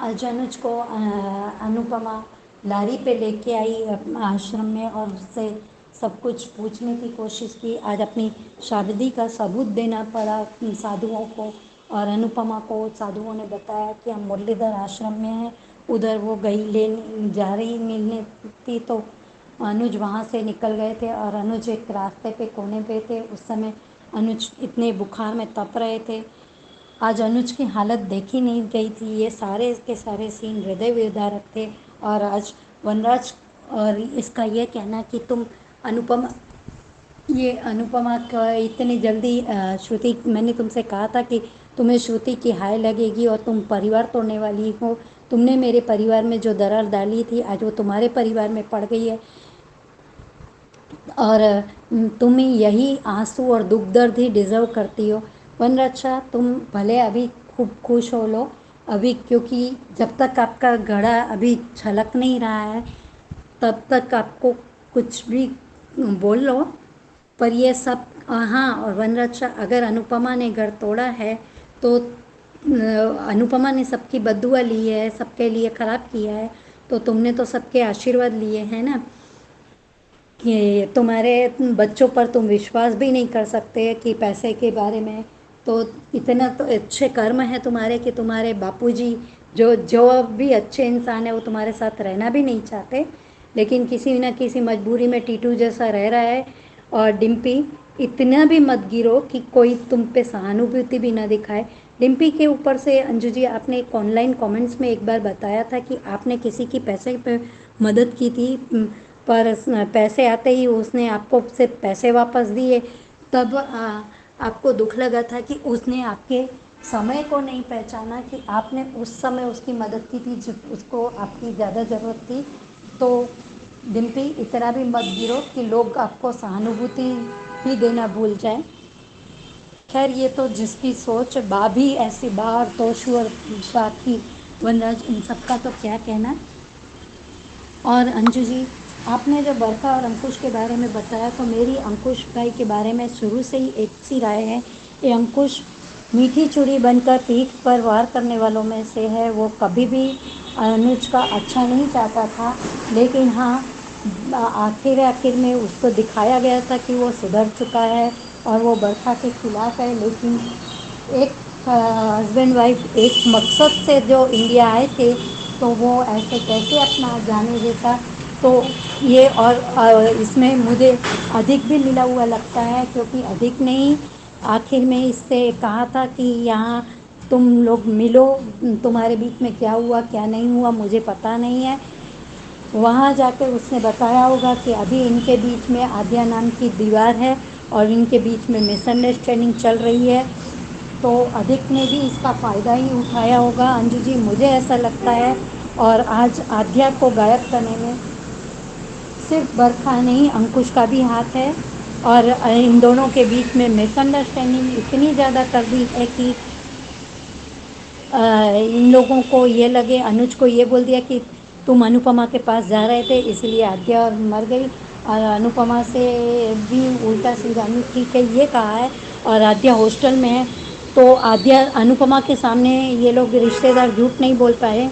आज अनुज को अनुपमा लारी पे लेके आई आश्रम में और उससे सब कुछ पूछने की कोशिश की। आज अपनी शादी का सबूत देना पड़ा साधुओं को, और अनुपमा को साधुओं ने बताया कि हम मुरलीधर आश्रम में हैं। उधर वो गई लेने जा रही मिलने थी तो अनुज वहाँ से निकल गए थे और अनुज एक रास्ते पे कोने पे थे। उस समय अनुज इतने बुखार में तप रहे थे। आज अनुज की हालत देखी नहीं गई थी। ये सारे के सारे सीन हृदय विदारक थे। और आज वनराज और इसका ये कहना कि तुम अनुपमा का इतनी जल्दी श्रुति, मैंने तुमसे कहा था कि तुम्हें श्रुति की हाय लगेगी और तुम परिवार तोड़ने वाली हो। तुमने मेरे परिवार में जो दरार डाली थी आज वो तुम्हारे परिवार में पड़ गई है और तुम यही आंसू और दुख दर्द ही डिज़र्व करती हो। वनरक्षा, तुम भले अभी खूब खुश हो लो अभी, क्योंकि जब तक आपका घड़ा अभी छलक नहीं रहा है तब तक आपको कुछ भी बोल लो। पर ये सब हाँ, और वनरक्षा, अगर अनुपमा ने घर तोड़ा है तो अनुपमा ने सबकी बद्दुआ ली है, सबके लिए ख़राब किया है, तो तुमने तो सबके आशीर्वाद लिए हैं ना। कि तुम्हारे बच्चों पर तुम विश्वास भी नहीं कर सकते कि पैसे के बारे में, तो इतना तो अच्छे कर्म है तुम्हारे कि तुम्हारे बापूजी जो भी अच्छे इंसान है वो तुम्हारे साथ रहना भी नहीं चाहते, लेकिन किसी न किसी मजबूरी में टीटू जैसा रह रहा है। और डिम्पी, इतना भी मत गिरो कि कोई तुम पे सहानुभूति भी ना दिखाए। डिम्पी के ऊपर से अंजू जी, आपने एक ऑनलाइन कमेंट्स में एक बार बताया था कि आपने किसी की पैसे पे मदद की थी, पर पैसे आते ही उसने आपको से पैसे वापस दिए, तब आपको दुख लगा था कि उसने आपके समय को नहीं पहचाना कि आपने उस समय उसकी मदद की थी जब उसको आपकी ज़्यादा ज़रूरत थी। तो डिम्पी, इतना भी मत गिरो कि लोग आपको सहानुभूति भी देना भूल जाए। खैर, ये तो जिसकी सोच, बा भी ऐसी, बा और तोशु और बाकी वनराज, इन सबका तो क्या कहना। और अंजू जी, आपने जब बरखा और अंकुश के बारे में बताया तो मेरी अंकुश भाई के बारे में शुरू से ही एक सी राय है। ये अंकुश मीठी चूड़ी बनकर पीठ पर वार करने वालों में से है। वो कभी भी अनुज का अच्छा नहीं चाहता था, लेकिन हाँ, आखिर में उसको दिखाया गया था कि वो सुधर चुका है और वो बरखा के खिलाफ है। लेकिन एक हस्बैंड वाइफ एक मकसद से जो इंडिया आए थे, तो वो ऐसे कैसे अपना जाने देता। तो ये और इसमें मुझे अधिक भी मिला हुआ लगता है, क्योंकि अधिक नहीं, आखिर में इससे कहा था कि यहाँ तुम लोग मिलो, तुम्हारे बीच में क्या हुआ क्या नहीं हुआ मुझे पता नहीं है। वहाँ जाकर उसने बताया होगा कि अभी इनके बीच में आद्या नाम की दीवार है और इनके बीच में मिसअंडरस्टैंडिंग चल रही है। तो अधिक ने भी इसका फ़ायदा ही उठाया होगा अंजू जी, मुझे ऐसा लगता है। और आज आद्या को गायब करने में सिर्फ बरखा नहीं अंकुश का भी हाथ है। और इन दोनों के बीच में मिसअंडरस्टैंडिंग इतनी ज़्यादा कर दी है कि इन लोगों को ये लगे, अनुज को ये बोल दिया कि तुम अनुपमा के पास जा रहे थे इसलिए आद्या मर गई। और अनुपमा से भी उल्टा सीधा अनुज ठीक है ये कहा है और आद्या हॉस्टल में है। तो आद्या अनुपमा के सामने ये लोग रिश्तेदार झूठ नहीं बोल पाए,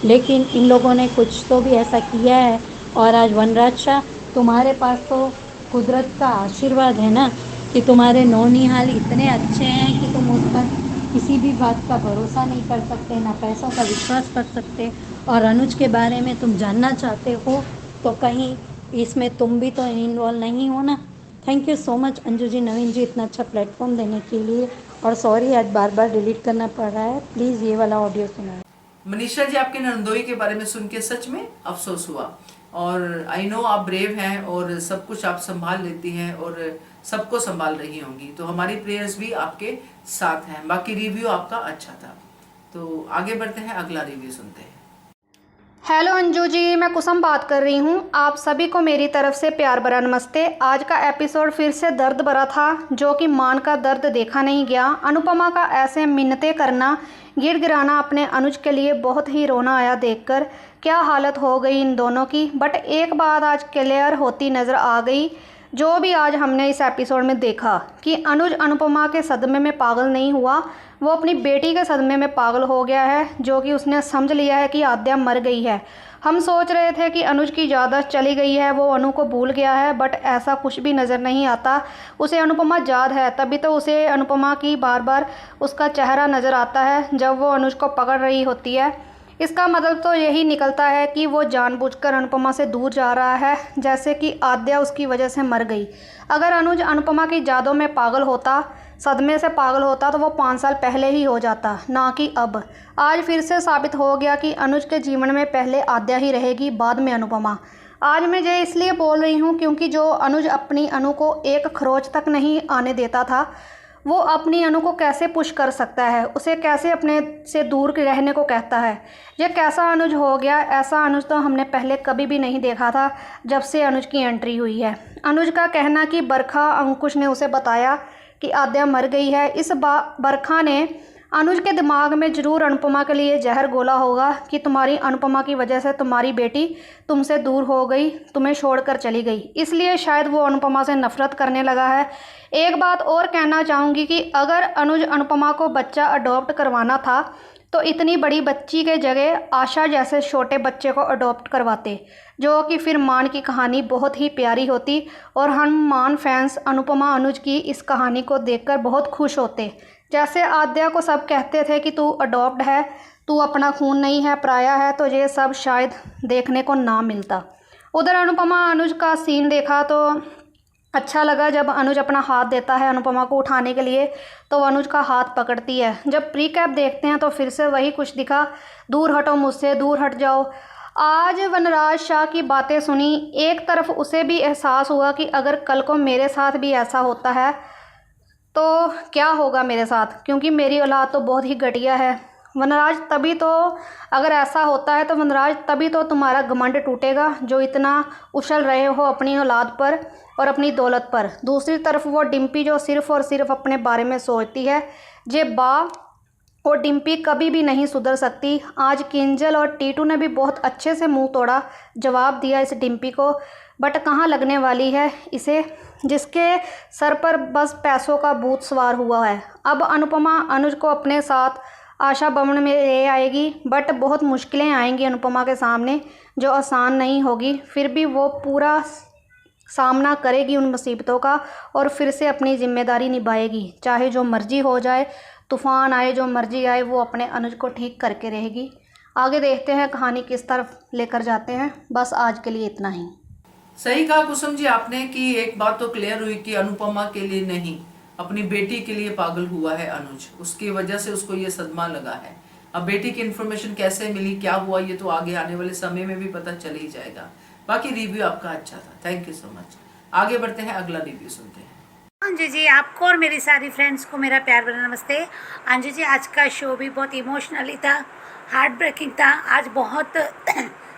लेकिन इन लोगों ने कुछ तो भी ऐसा किया है। और आज वनराज शाह, तुम्हारे पास तो कुदरत का आशीर्वाद है ना कि तुम्हारे नौनिहाल इतने अच्छे हैं कि तुम उस पर किसी भी बात का भरोसा नहीं कर सकते, ना पैसों का विश्वास कर सकते। और अनुज के बारे में तुम जानना चाहते हो तो कहीं इसमें तुम भी तो इन्वॉल्व नहीं हो ना। Thank you so much Anju ji, Naveen ji, इतना अच्छा प्लेटफॉर्म देने के लिए। और सॉरी आज बार बार डिलीट करना पड़ रहा है, प्लीज़ ये वाला ऑडियो सुना। मनीषा जी, आपके नंदोई के बारे में सुन के सच में अफसोस हुआ। और आई नो आप ब्रेव हैं और सब कुछ आप संभाल लेती हैं और सबको संभाल रही होंगी, तो हमारी प्रेयर्स भी आपके साथ हैं। बाकी रिव्यू आपका अच्छा था, तो आगे बढ़ते हैं, अगला रिव्यू सुनते हैं। हेलो अंजू जी, मैं कुसुम बात कर रही हूँ। आप सभी को मेरी तरफ से प्यार भरा नमस्ते। आज का एपिसोड फिर से दर्द भरा था, जो कि मान का दर्द देखा नहीं गया। अनुपमा का ऐसे मिन्नतें करना, गिड़गिड़ाना अपने अनुज के लिए बहुत ही रोना आया देखकर। क्या हालत हो गई इन दोनों की। बट एक बात आज क्लियर होती नज़र आ गई, जो भी आज हमने इस एपिसोड में देखा, कि अनुज अनुपमा के सदमे में पागल नहीं हुआ, वो अपनी बेटी के सदमे में पागल हो गया है, जो कि उसने समझ लिया है कि आद्या मर गई है। हम सोच रहे थे कि अनुज की याददाश्त चली गई है, वो अनु को भूल गया है, बट ऐसा कुछ भी नज़र नहीं आता। उसे अनुपमा याद है, तभी तो उसे अनुपमा की बार बार उसका चेहरा नज़र आता है जब वो अनुज को पकड़ रही होती है। इसका मतलब तो यही निकलता है कि वो जानबूझकर अनुपमा से दूर जा रहा है, जैसे कि आद्या उसकी वजह से मर गई। अगर अनुज अनुपमा की यादों में पागल होता, सदमे से पागल होता, तो वो 5 साल पहले ही हो जाता, ना कि अब। आज फिर से साबित हो गया कि अनुज के जीवन में पहले आद्या ही रहेगी, बाद में अनुपमा। आज मैं ये इसलिए बोल रही हूँ क्योंकि जो अनुज अपनी अनु को एक खरोच तक नहीं आने देता था, वो अपनी अनु को कैसे पुश कर सकता है, उसे कैसे अपने से दूर रहने को कहता है। ये कैसा अनुज हो गया। ऐसा अनुज तो हमने पहले कभी भी नहीं देखा था जब से अनुज की एंट्री हुई है। अनुज का कहना कि बरखा अंकुश ने उसे बताया कि आद्या मर गई है, इस बरखा ने अनुज के दिमाग में ज़रूर अनुपमा के लिए जहर घोला होगा कि तुम्हारी अनुपमा की वजह से तुम्हारी बेटी तुमसे दूर हो गई, तुम्हें छोड़कर चली गई, इसलिए शायद वो अनुपमा से नफरत करने लगा है। एक बात और कहना चाहूँगी कि अगर अनुज अनुपमा को बच्चा अडॉप्ट करवाना था तो इतनी बड़ी बच्ची के जगह आशा जैसे छोटे बच्चे को अडॉप्ट करवाते, जो कि फिर मान की कहानी बहुत ही प्यारी होती और हम मान फैंस अनुपमा अनुज की इस कहानी को देखकर बहुत खुश होते। जैसे आद्या को सब कहते थे कि तू अडॉप्ट है, तू अपना खून नहीं है, पराया है, तो ये सब शायद देखने को ना मिलता। उधर अनुपमा अनुज का सीन देखा तो अच्छा लगा। जब अनुज अपना हाथ देता है अनुपमा को उठाने के लिए, तो अनुज का हाथ पकड़ती है। जब प्री कैप देखते हैं तो फिर से वही कुछ दिखा, दूर हटो मुझसे, दूर हट जाओ। आज वनराज शाह की बातें सुनी, एक तरफ उसे भी एहसास हुआ कि अगर कल को मेरे साथ भी ऐसा होता है तो क्या होगा मेरे साथ, क्योंकि मेरी औलाद तो बहुत ही घटिया है। वनराज, तभी तो अगर ऐसा होता है तो वनराज तभी तो तुम्हारा घमंड टूटेगा, जो इतना उछल रहे हो अपनी औलाद पर और अपनी दौलत पर। दूसरी तरफ वो डिम्पी जो सिर्फ़ और सिर्फ अपने बारे में सोचती है। ये बा और डिम्पी कभी भी नहीं सुधर सकती। आज किंजल और टीटू ने भी बहुत अच्छे से मुंह तोड़ा जवाब दिया इस डिम्पी को, बट कहाँ लगने वाली है इसे, जिसके सर पर बस पैसों का भूत सवार हुआ है। अब अनुपमा अनुज को अपने साथ आशा भवन में ले आएगी, बट बहुत मुश्किलें आएंगी अनुपमा के सामने, जो आसान नहीं होगी। फिर भी वो पूरा सामना करेगी उन मुसीबतों का और फिर से अपनी जिम्मेदारी निभाएगी, चाहे जो मर्जी हो जाए, तूफ़ान आए, जो मर्जी आए, वो अपने अनुज को ठीक करके रहेगी। आगे देखते हैं कहानी किस तरफ लेकर जाते हैं। बस आज के लिए इतना ही। सही कहा कुसुम जी आपने कि एक बात तो क्लियर हुई कि अनुपमा के लिए नहीं, अपनी बेटी के लिए पागल हुआ है अनुज, उसकी वजह से उसको ये सदमा लगा है। अब बेटी की इन्फॉर्मेशन कैसे मिली, क्या हुआ, ये तो आगे आने वाले समय में भी पता चल ही जाएगा। बाकी रिव्यू आपका अच्छा था, थैंक यू सो मच। आगे बढ़ते हैं, अगला रिव्यू सुनते हैं। अंजू जी, आपको और मेरी सारी फ्रेंड्स को मेरा प्यार भरा नमस्ते। अंजू जी, आज का शो भी बहुत इमोशनली था, हार्ट ब्रेकिंग था। आज बहुत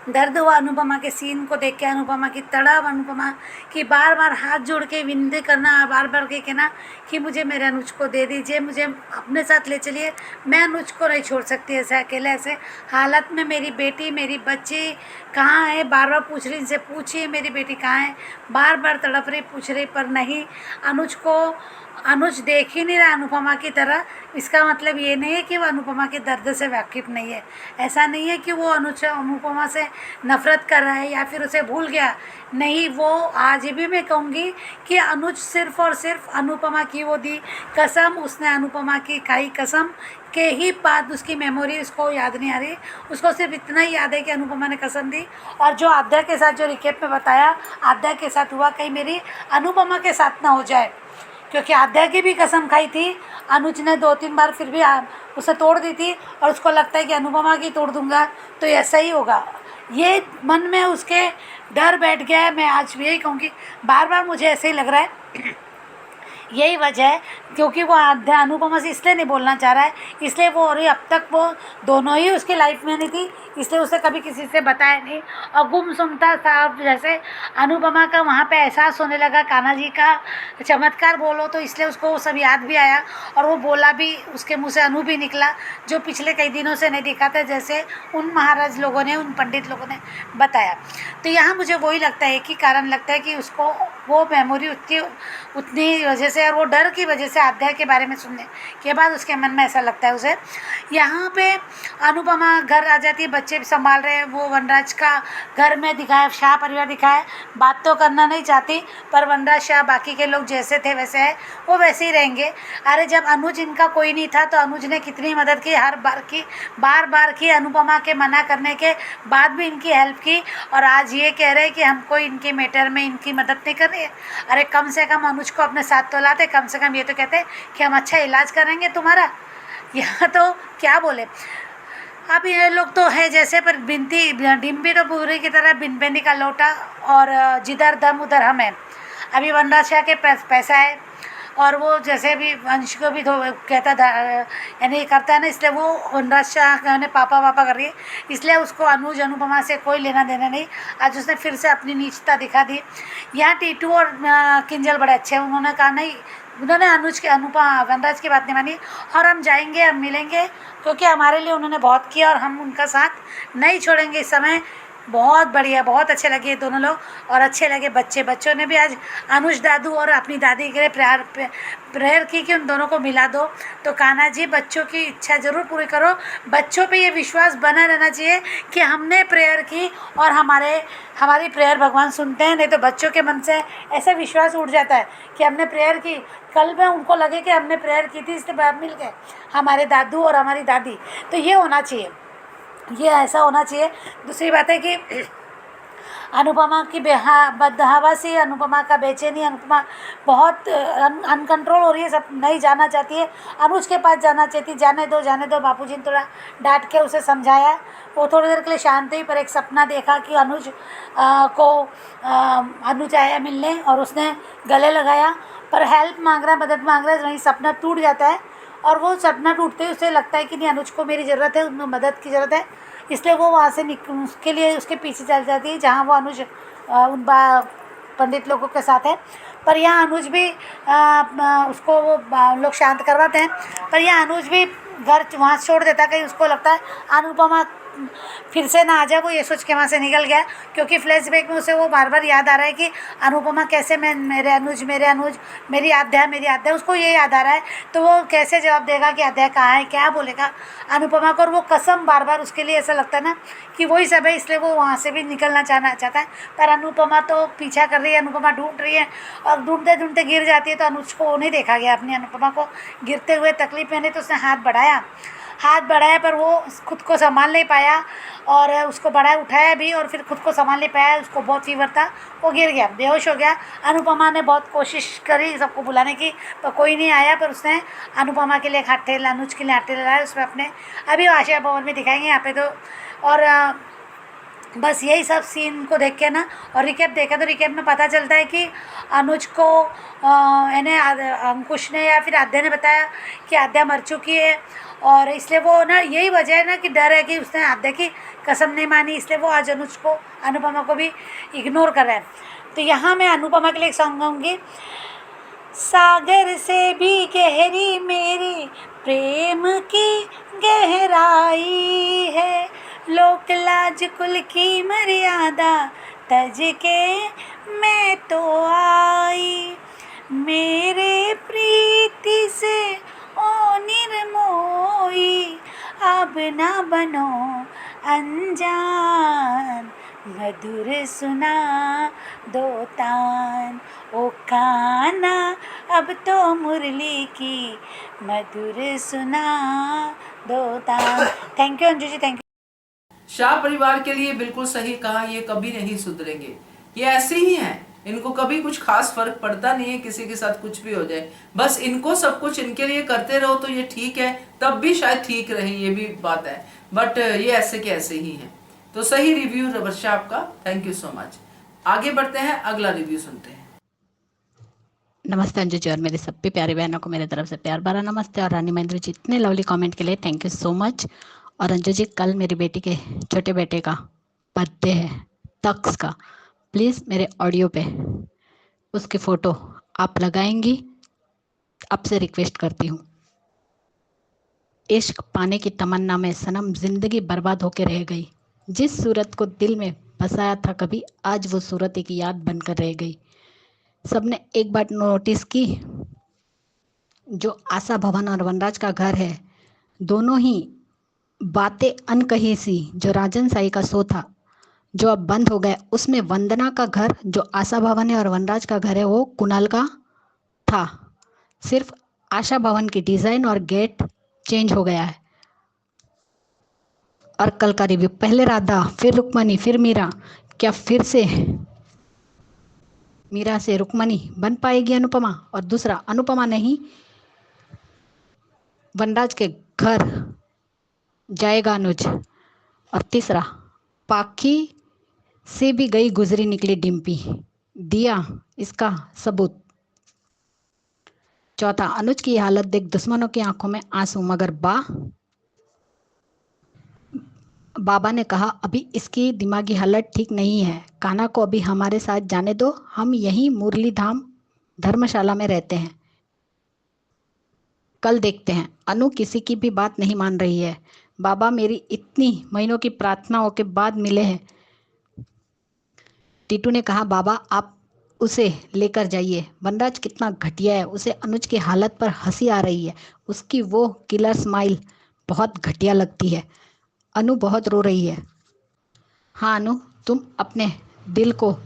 दर्द हुआ अनुपमा के सीन को देख के, अनुपमा की तड़प, अनुपमा की बार बार हाथ जोड़ के विनती करना, बार बार के कहना कि मुझे मेरे अनुज को दे दीजिए, मुझे अपने साथ ले चलिए, मैं अनुज को नहीं छोड़ सकती ऐसे अकेले, ऐसे हालत में। मेरी बेटी, मेरी बच्ची कहाँ है, बार बार पूछ रही, इनसे पूछिए मेरी बेटी कहाँ है, बार बार तड़प रही, पूछ रही, पर नहीं, अनुज देख ही नहीं रहा अनुपमा की तरह। इसका मतलब ये नहीं है कि वो अनुपमा के दर्द से वाकिफ़ नहीं है, ऐसा नहीं है कि वो अनुपमा से नफ़रत कर रहा है या फिर उसे भूल गया, नहीं। वो आज भी मैं कहूँगी कि अनुज सिर्फ़ और सिर्फ अनुपमा की वो दी कसम, उसने अनुपमा की खाई कसम के ही बाद उसकी मेमोरी उसको याद नहीं आ रही, उसको सिर्फ इतना ही याद है कि अनुपमा ने कसम दी। और जो आद्या के साथ जो रिकेप में बताया, आद्या के साथ हुआ, कहीं मेरी अनुपमा के साथ ना हो जाए, क्योंकि आद्या की भी कसम खाई थी अनुज ने 2-3 बार, फिर भी उसे तोड़ दी थी, और उसको लगता है कि अनुपमा की तोड़ दूंगा तो ऐसा ही होगा, ये मन में उसके डर बैठ गया है। मैं आज भी यही कहूँगी, बार बार मुझे ऐसे ही लग रहा है यही वजह है, क्योंकि वो अनुपमा से इसलिए नहीं बोलना चाह रहा है, इसलिए वो, और अब तक वो दोनों ही उसकी लाइफ में नहीं थी, इसलिए उसे कभी किसी से बताया नहीं और गुमसुमता था। अब जैसे अनुपमा का वहाँ पे एहसास होने लगा, कान्हा जी का चमत्कार बोलो तो, इसलिए उसको वो सब याद भी आया और वो बोला भी, उसके मुँह से अनु भी निकला जो पिछले कई दिनों से नहीं दिखा था, जैसे उन महाराज लोगों ने, उन पंडित लोगों ने बताया। तो यहाँ मुझे वही लगता है कि कारण लगता है कि उसको वो मेमोरी उतनी वजह से, और वो डर की वजह से अध्याय के बारे में सुनने के बाद उसके मन में ऐसा लगता है उसे। यहाँ पे अनुपमा घर आ जाती है, बच्चे भी संभाल रहे हैं, वो वनराज का घर में दिखाया, शाह परिवार दिखाया, बात तो करना नहीं चाहती, पर वनराज शाह बाकी के लोग जैसे थे वैसे है, वो वैसे ही रहेंगे। अरे जब अनुज इनका कोई नहीं था तो अनुज ने कितनी मदद की, हर बार बार की, अनुपमा के मना करने के बाद भी इनकी हेल्प की, और आज ये कह रहे हैं कि हमको इनके मैटर में इनकी मदद नहीं कर रही है। अरे कम से कम अनुज को अपने साथ तो लाते, कम से कम ये तो कहते कि हम अच्छा इलाज करेंगे तुम्हारा। यहाँ तो क्या बोले, अब ये लोग तो है जैसे, पर डिम्पी तो पूरी की तरह बिन का लोटा, और जिधर दम उधर हम हैं। अभी वनराज शाह के पैसा है, और वो जैसे भी वंश को भी कहता था, यानी करता है ना, इसलिए वो वनराज शाह ने पापा कर रही है, इसलिए उसको अनुज अनुपमा से कोई लेना देना नहीं। आज उसने फिर से अपनी नीचता दिखा दी। यहाँ टीटू और किंजल बड़े अच्छे हैं, उन्होंने कहा नहीं, उन्होंने अनुज के वनराज की बात नहीं मानी, और हम जाएंगे, हम मिलेंगे, क्योंकि हमारे लिए उन्होंने बहुत किया और हम उनका साथ नहीं छोड़ेंगे इस समय। बहुत बढ़िया, बहुत अच्छे लगे ये दोनों लोग, और अच्छे लगे बच्चों ने भी आज अनुज दादू और अपनी दादी के लिए प्रेयर की कि उन दोनों को मिला दो। तो कान्हा जी, बच्चों की इच्छा ज़रूर पूरी करो, बच्चों पे ये विश्वास बना रहना चाहिए कि हमने प्रेयर की और हमारी प्रेयर भगवान सुनते हैं। नहीं तो बच्चों के मन से ऐसा विश्वास उठ जाता है कि हमने प्रेयर की, कल में उनको लगे कि हमने प्रेयर की थी, इसलिए बाद मिल गए हमारे दादू और हमारी दादी। तो ये होना चाहिए, ये ऐसा होना चाहिए। दूसरी बात है कि अनुपमा की बदहवासी, अनुपमा का बेचैनी, अनुपमा बहुत अनकंट्रोल हो रही है, सब नहीं जाना चाहती है, अनुज के पास जाना चाहती, जाने दो। बापूजी ने थोड़ा डांट के उसे समझाया, वो थोड़ी देर के लिए शांत हुई, पर एक सपना देखा कि अनुज आया मिलने और उसने गले लगाया, पर हेल्प मांग रहा है, मदद मांग रहा है, वहीं सपना टूट जाता है। और वो सपना टूटते ही उसे लगता है कि नहीं, अनुज को मेरी ज़रूरत है, उनको मदद की ज़रूरत है, इसलिए वो वहाँ से उसके लिए उसके पीछे चल जाती है जहाँ वो अनुज उन पंडित लोगों के साथ है। पर यहाँ अनुज भी उसको वो लोग शांत करवाते हैं, पर यहाँ अनुज भी घर वहाँ छोड़ देता, कहीं उसको लगता है अनुपमा फिर से ना आ जाए, वो ये सोच के वहाँ से निकल गया, क्योंकि फ्लैशबैक में उसे वो बार बार याद आ रहा है कि अनुपमा कैसे, मेरे अनुज, मेरी आध्या, उसको ये याद आ रहा है। तो वो कैसे जवाब देगा कि आध्या कहाँ है, क्या बोलेगा अनुपमा को, और वो कसम बार बार उसके लिए ऐसा लगता है ना कि वही सब है, इसलिए वो वहाँ से भी निकलना चाहता है। पर अनुपमा तो पीछा कर रही है, अनुपमा ढूंढ रही है, और ढूंढते गिर जाती है। तो अनुज को नहीं देखा गया अपनी अनुपमा को गिरते हुए, तकलीफ में, नहीं तो उसने हाथ बढ़ाया हाथ बढ़ाया पर वो खुद को संभाल नहीं पाया और उसको बढ़ाया उठाया भी और फिर खुद को संभाल नहीं पाया, उसको बहुत फीवर था, वो गिर गया, बेहोश हो गया। अनुपमा ने बहुत कोशिश करी सबको बुलाने की पर कोई नहीं आया, पर उसने अनुपमा के लिए एक हॉटेल, अनुज के लिए हॉटेल लाया उसमें अपने, अभी आशा भवन में दिखाएंगे यहाँ पे तो। और बस यही सब सीन को देख के ना, और रिकेप देखा तो रिकेप में पता चलता है कि अनुज को इन्हें अंकुश ने या फिर आद्या ने बताया कि आद्या मर चुकी है, और इसलिए वो ना, यही वजह है ना कि डर है कि उसने आद्या की कसम नहीं मानी, इसलिए वो आज अनुज को, अनुपमा को भी इग्नोर कर रहा है। तो यहाँ मैं अनुपमा के लिए एक सॉन्ग गाऊंगी। सागर से भी गहरी मेरी प्रेम की गहराई है, लोक लाज कुल की मर्यादा तज के मैं तो आई, मेरे प्रीति से ओ निर्मोही अब ना बनो अनजान, मधुर सुना दो तान, ओ काना अब तो मुरली की मधुर सुना दो तान। Thank you Anju ji, thank you. Shah परिवार के लिए बिल्कुल सही कहा, ये कभी नहीं सुधरेंगे, ये ऐसे ही हैं, इनको कभी कुछ खास फर्क पड़ता नहीं है, किसी के साथ कुछ भी हो जाए, बस इनको सब कुछ इनके लिए करते रहो तो ये ठीक है, तब भी शायद ठीक रहे, ये भी बात है, बट ये ऐसे के ऐसे ही हैं। तो सही रिव्यू वर्षा आपका, थैंक यू सो मच। आगे बढ़ते हैं, अगला रिव्यू सुनते हैं। नमस्ते अंजू जी और मेरे सभी प्यारे बहनों को मेरी तरफ से प्यार भरा नमस्ते, और रानी महेंद्र जी इतने लवली कमेंट के लिए थैंक यू सो मच। और अंजू जी, कल मेरी बेटी के छोटे बेटे का बर्थडे है, तक्स का, प्लीज़ मेरे ऑडियो पे उसकी फ़ोटो आप लगाएंगी, आपसे रिक्वेस्ट करती हूँ। इश्क पाने की तमन्ना में सनम जिंदगी बर्बाद होके रह गई, जिस सूरत को दिल में बसाया था कभी, आज वो सूरत एक याद बनकर रह गई। सबने एक बात नोटिस की, जो आशा भवन और वनराज का घर है, दोनों ही बातें अनकही सी, जो राजन साई का शो था जो अब बंद हो गया, उसमें वंदना का घर जो आशा भवन है और वनराज का घर है वो कुणाल का था, सिर्फ आशा भवन की डिज़ाइन और गेट चेंज हो गया है। और कल का रिव्यू, पहले राधा फिर रुक्मणी फिर मीरा, क्या फिर से मीरा से रुक्मणी बन पाएगी अनुपमा? और दूसरा, अनुपमा नहीं वनराज के घर जाएगा अनुज। और तीसरा, पाखी से भी गई गुजरी निकली डिम्पी, दिया इसका सबूत। चौथा, अनुज की हालत देख दुश्मनों की आंखों में आंसू, मगर बाबा ने कहा अभी इसकी दिमागी हालत ठीक नहीं है, कान्हा को अभी हमारे साथ जाने दो, हम यहीं मुरली धाम धर्मशाला में रहते हैं, कल देखते हैं। अनु किसी की भी बात नहीं मान रही है, बाबा मेरी इतनी महीनों की प्रार्थनाओं के बाद मिले हैं। टीटू ने कहा बाबा आप उसे लेकर जाइए, वनराज कितना घटिया है, उसे अनुज की हालत पर हंसी आ रही है, उसकी वो किलर स्माइल बहुत घटिया लगती है, अनु बहुत रो रही है। हाँ अनु, तुम अपने दिल को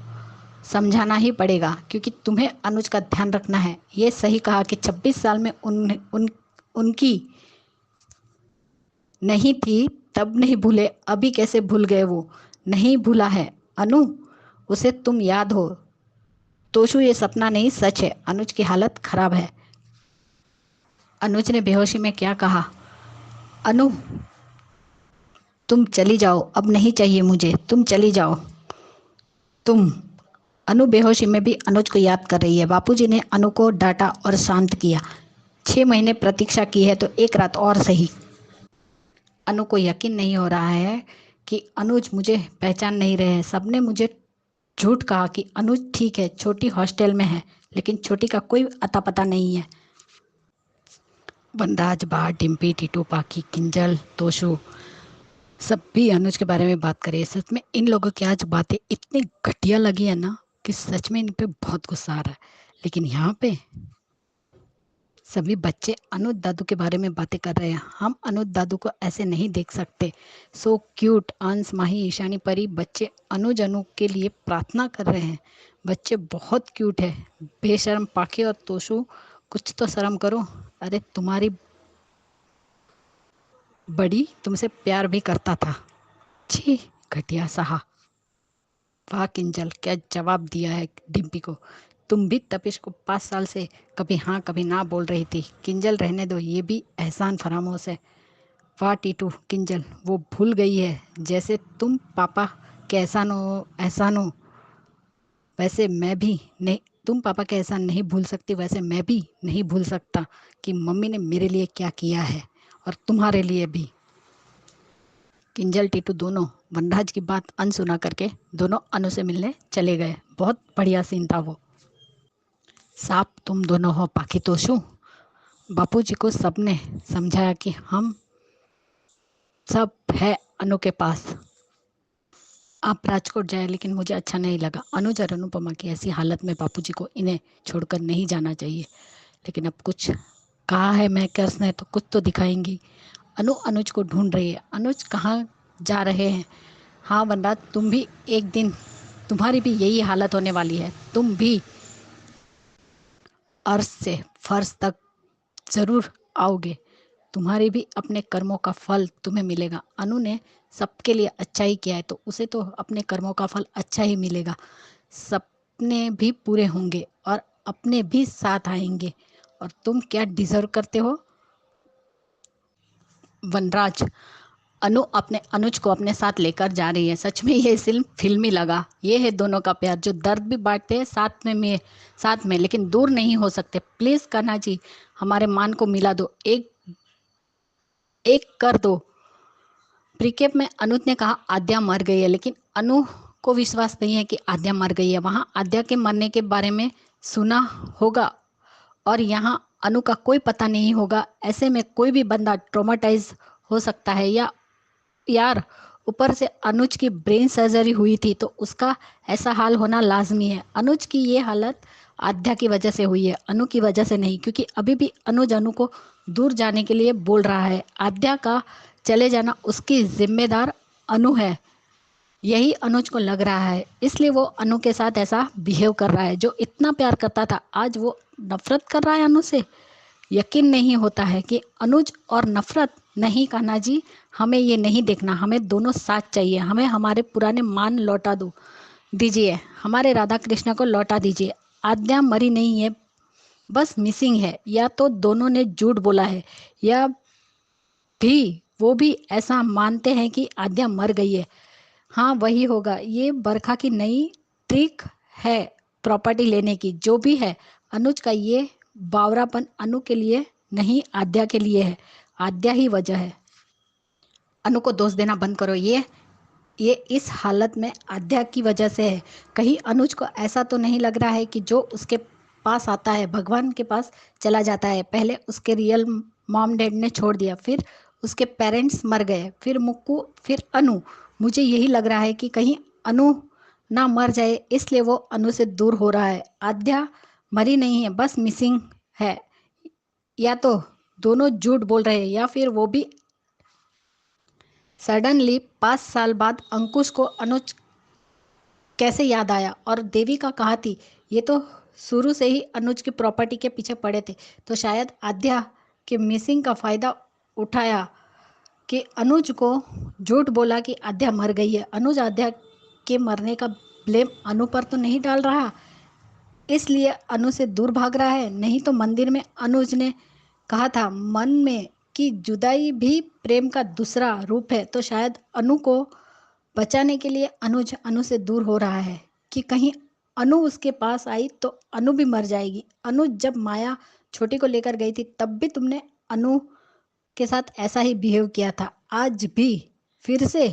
समझाना ही पड़ेगा, क्योंकि तुम्हें अनुज का ध्यान रखना है। ये सही कहा कि 26 साल में उनकी नहीं थी, तब नहीं भूले, अभी कैसे भूल गए? वो नहीं भूला है अनु, उसे तुम याद हो। तोशु ये सपना नहीं सच है, अनुज की हालत खराब है। अनुज ने बेहोशी में क्या कहा? अनु तुम चली जाओ, अब नहीं चाहिए मुझे, तुम चली जाओ। तुम अनु बेहोशी में भी अनुज को याद कर रही है। बापूजी ने अनु को डांटा और शांत किया। 6 महीने प्रतीक्षा की है तो एक रात और सही। अनु को यकीन नहीं हो रहा है कि अनुज मुझे पहचान नहीं रहे हैं। सबने मुझे झूठ कहा कि अनुज ठीक है, छोटी हॉस्टल में है, लेकिन छोटी का कोई अता पता नहीं है। वनराज, बा, डिम्पी, टीटू, पाखी, किंजल, तोशु सब भी अनुज के बारे में बात करें। सच में इन लोगों की आज बातें इतनी घटिया लगी है ना कि सच में इन पे बहुत गुस्सा आ रहा है। लेकिन यहाँ पे सभी बच्चे अनुज दादू के बारे में बातें कर रहे हैं। हम अनुज दादू को ऐसे नहीं देख सकते। So cute. अंश, माही, ईशानी, परी बच्चे अनुज अनु के लिए प्रार्थना कर रहे हैं। बच्चे बहुत क्यूट है। बेशर्म पाखे और तोशु, कुछ तो शर्म करो। अरे तुम्हारी बड़ी तुमसे प्यार भी करता था। छी, घटिया सहा। वाह किंजल, क्या जवाब दिया है डिम्पी को। तुम भी तपिश को 5 साल से कभी हाँ कभी ना बोल रही थी। किंजल रहने दो, ये भी एहसान फरामोश है। वाह टीटू, किंजल वो भूल गई है। जैसे तुम पापा के एहसान हो वैसे मैं भी नहीं, तुम पापा के एहसान नहीं भूल सकती, वैसे मैं भी नहीं भूल सकता कि मम्मी ने मेरे लिए क्या किया है, और तुम्हारे लिए भी। किंजल टीटू दोनों वनराज की बात अनसुना करके दोनों अनु से मिलने चले गए। बहुत बढ़िया सीन था वो। साफ तुम दोनों हो पाखी तोशू। बापूजी को सबने समझाया कि हम सब है अनु के पास। आप राजकोट जाए, लेकिन मुझे अच्छा नहीं लगा। अनुज और अनुपमा की ऐसी हालत में बापूजी को इन्हें छोड़कर नहीं जाना चाहिए। लेकिन अब कुछ कहा है मेकर्स ने तो कुछ तो दिखाएंगी। अनु अनुज को ढूंढ रही है। अनुज कहाँ जा रहे हैं? हाँ वनराज, तुम भी एक दिन, तुम्हारी भी यही हालत होने वाली है। तुम भी अर्श से फर्श तक जरूर आओगे। तुम्हारे भी अपने कर्मों का फल तुम्हें मिलेगा। अनु ने सबके लिए अच्छा ही किया है तो उसे तो अपने कर्मों का फल अच्छा ही मिलेगा। सपने भी पूरे होंगे और अपने भी साथ आएंगे। और तुम क्या डिजर्व करते हो? वनराज, अनु अपने अनुज को अपने साथ लेकर जा रही है। सच में ये फिल्मी लगा। ये है दोनों का प्यार, जो दर्द भी बांटते हैं साथ में, लेकिन दूर नहीं हो सकते। प्लीज कान्हा जी, हमारे मान को मिला दो, एक एक कर दो। प्रीकेप में अनुज ने कहा आद्या मर गई है, लेकिन अनु को विश्वास नहीं है कि आद्या मर गई है। वहां आद्या के मरने के बारे में सुना होगा और यहाँ अनु का कोई पता नहीं होगा। ऐसे में कोई भी बंदा ट्रोमाटाइज हो सकता है। या यार, ऊपर से अनुज की ब्रेन सर्जरी हुई थी तो उसका ऐसा हाल होना लाजमी है। अनुज की ये हालत आद्या की वजह से हुई है, अनु की वजह से नहीं, क्योंकि अभी भी अनुज अनु को दूर जाने के लिए बोल रहा है। आद्या का चले जाना उसकी जिम्मेदार अनु है, यही अनुज को लग रहा है। इसलिए वो अनु के साथ ऐसा बिहेव कर रहा है। जो इतना प्यार करता था आज वो नफरत कर रहा है अनु से। यकीन नहीं होता है कि अनुज और नफरत। नहीं कान्हा जी, हमें ये नहीं देखना, हमें दोनों साथ चाहिए। हमें हमारे पुराने मान लौटा दीजिए, हमारे राधा कृष्ण को लौटा दीजिए। आद्या मरी नहीं है, बस मिसिंग है। या तो दोनों ने झूठ बोला है या भी वो भी ऐसा मानते हैं कि आद्या मर गई है। हाँ वही होगा। ये बरखा की नई ट्रिक है प्रॉपर्टी लेने की। जो भी है, अनुज का ये बावरापन अनु के लिए नहीं, आद्या के लिए है। आद्या ही वजह है। अनु को दोष देना बंद करो। ये इस हालत में आद्या की वजह से है। कहीं अनुज को ऐसा तो नहीं लग रहा है कि जो उसके पास आता है भगवान के पास चला जाता है। पहले उसके रियल मॉम डैड ने छोड़ दिया, फिर उसके पेरेंट्स मर गए, फिर मुक्कू, फिर अनु। मुझे यही लग रहा है कि कहीं अनु ना मर जाए, इसलिए वो अनु से दूर हो रहा है। आद्या मरी नहीं है, बस मिसिंग है। या तो दोनों झूठ बोल रहे हैं या फिर वो भी। सडनली 5 साल बाद अंकुश को अनुज कैसे याद आया? और देविका कहा थी ये तो शुरू से ही अनुज की प्रॉपर्टी के पीछे पड़े थे, तो शायद आद्या के मिसिंग का फायदा उठाया कि अनुज को झूठ बोला कि आद्या मर गई है। अनुज आद्या के मरने का ब्लेम अनु पर तो नहीं डाल रहा, इसलिए अनु से दूर भाग रहा है। नहीं तो मंदिर में अनुज ने कहा था मन में कि जुदाई भी प्रेम का दूसरा रूप है, तो शायद अनु को बचाने के लिए अनुज अनु से दूर हो रहा है कि कहीं अनु उसके पास आई तो अनु भी मर जाएगी। अनुज जब माया छोटी को लेकर गई थी तब भी तुमने अनु के साथ ऐसा ही बिहेव किया था। आज भी फिर से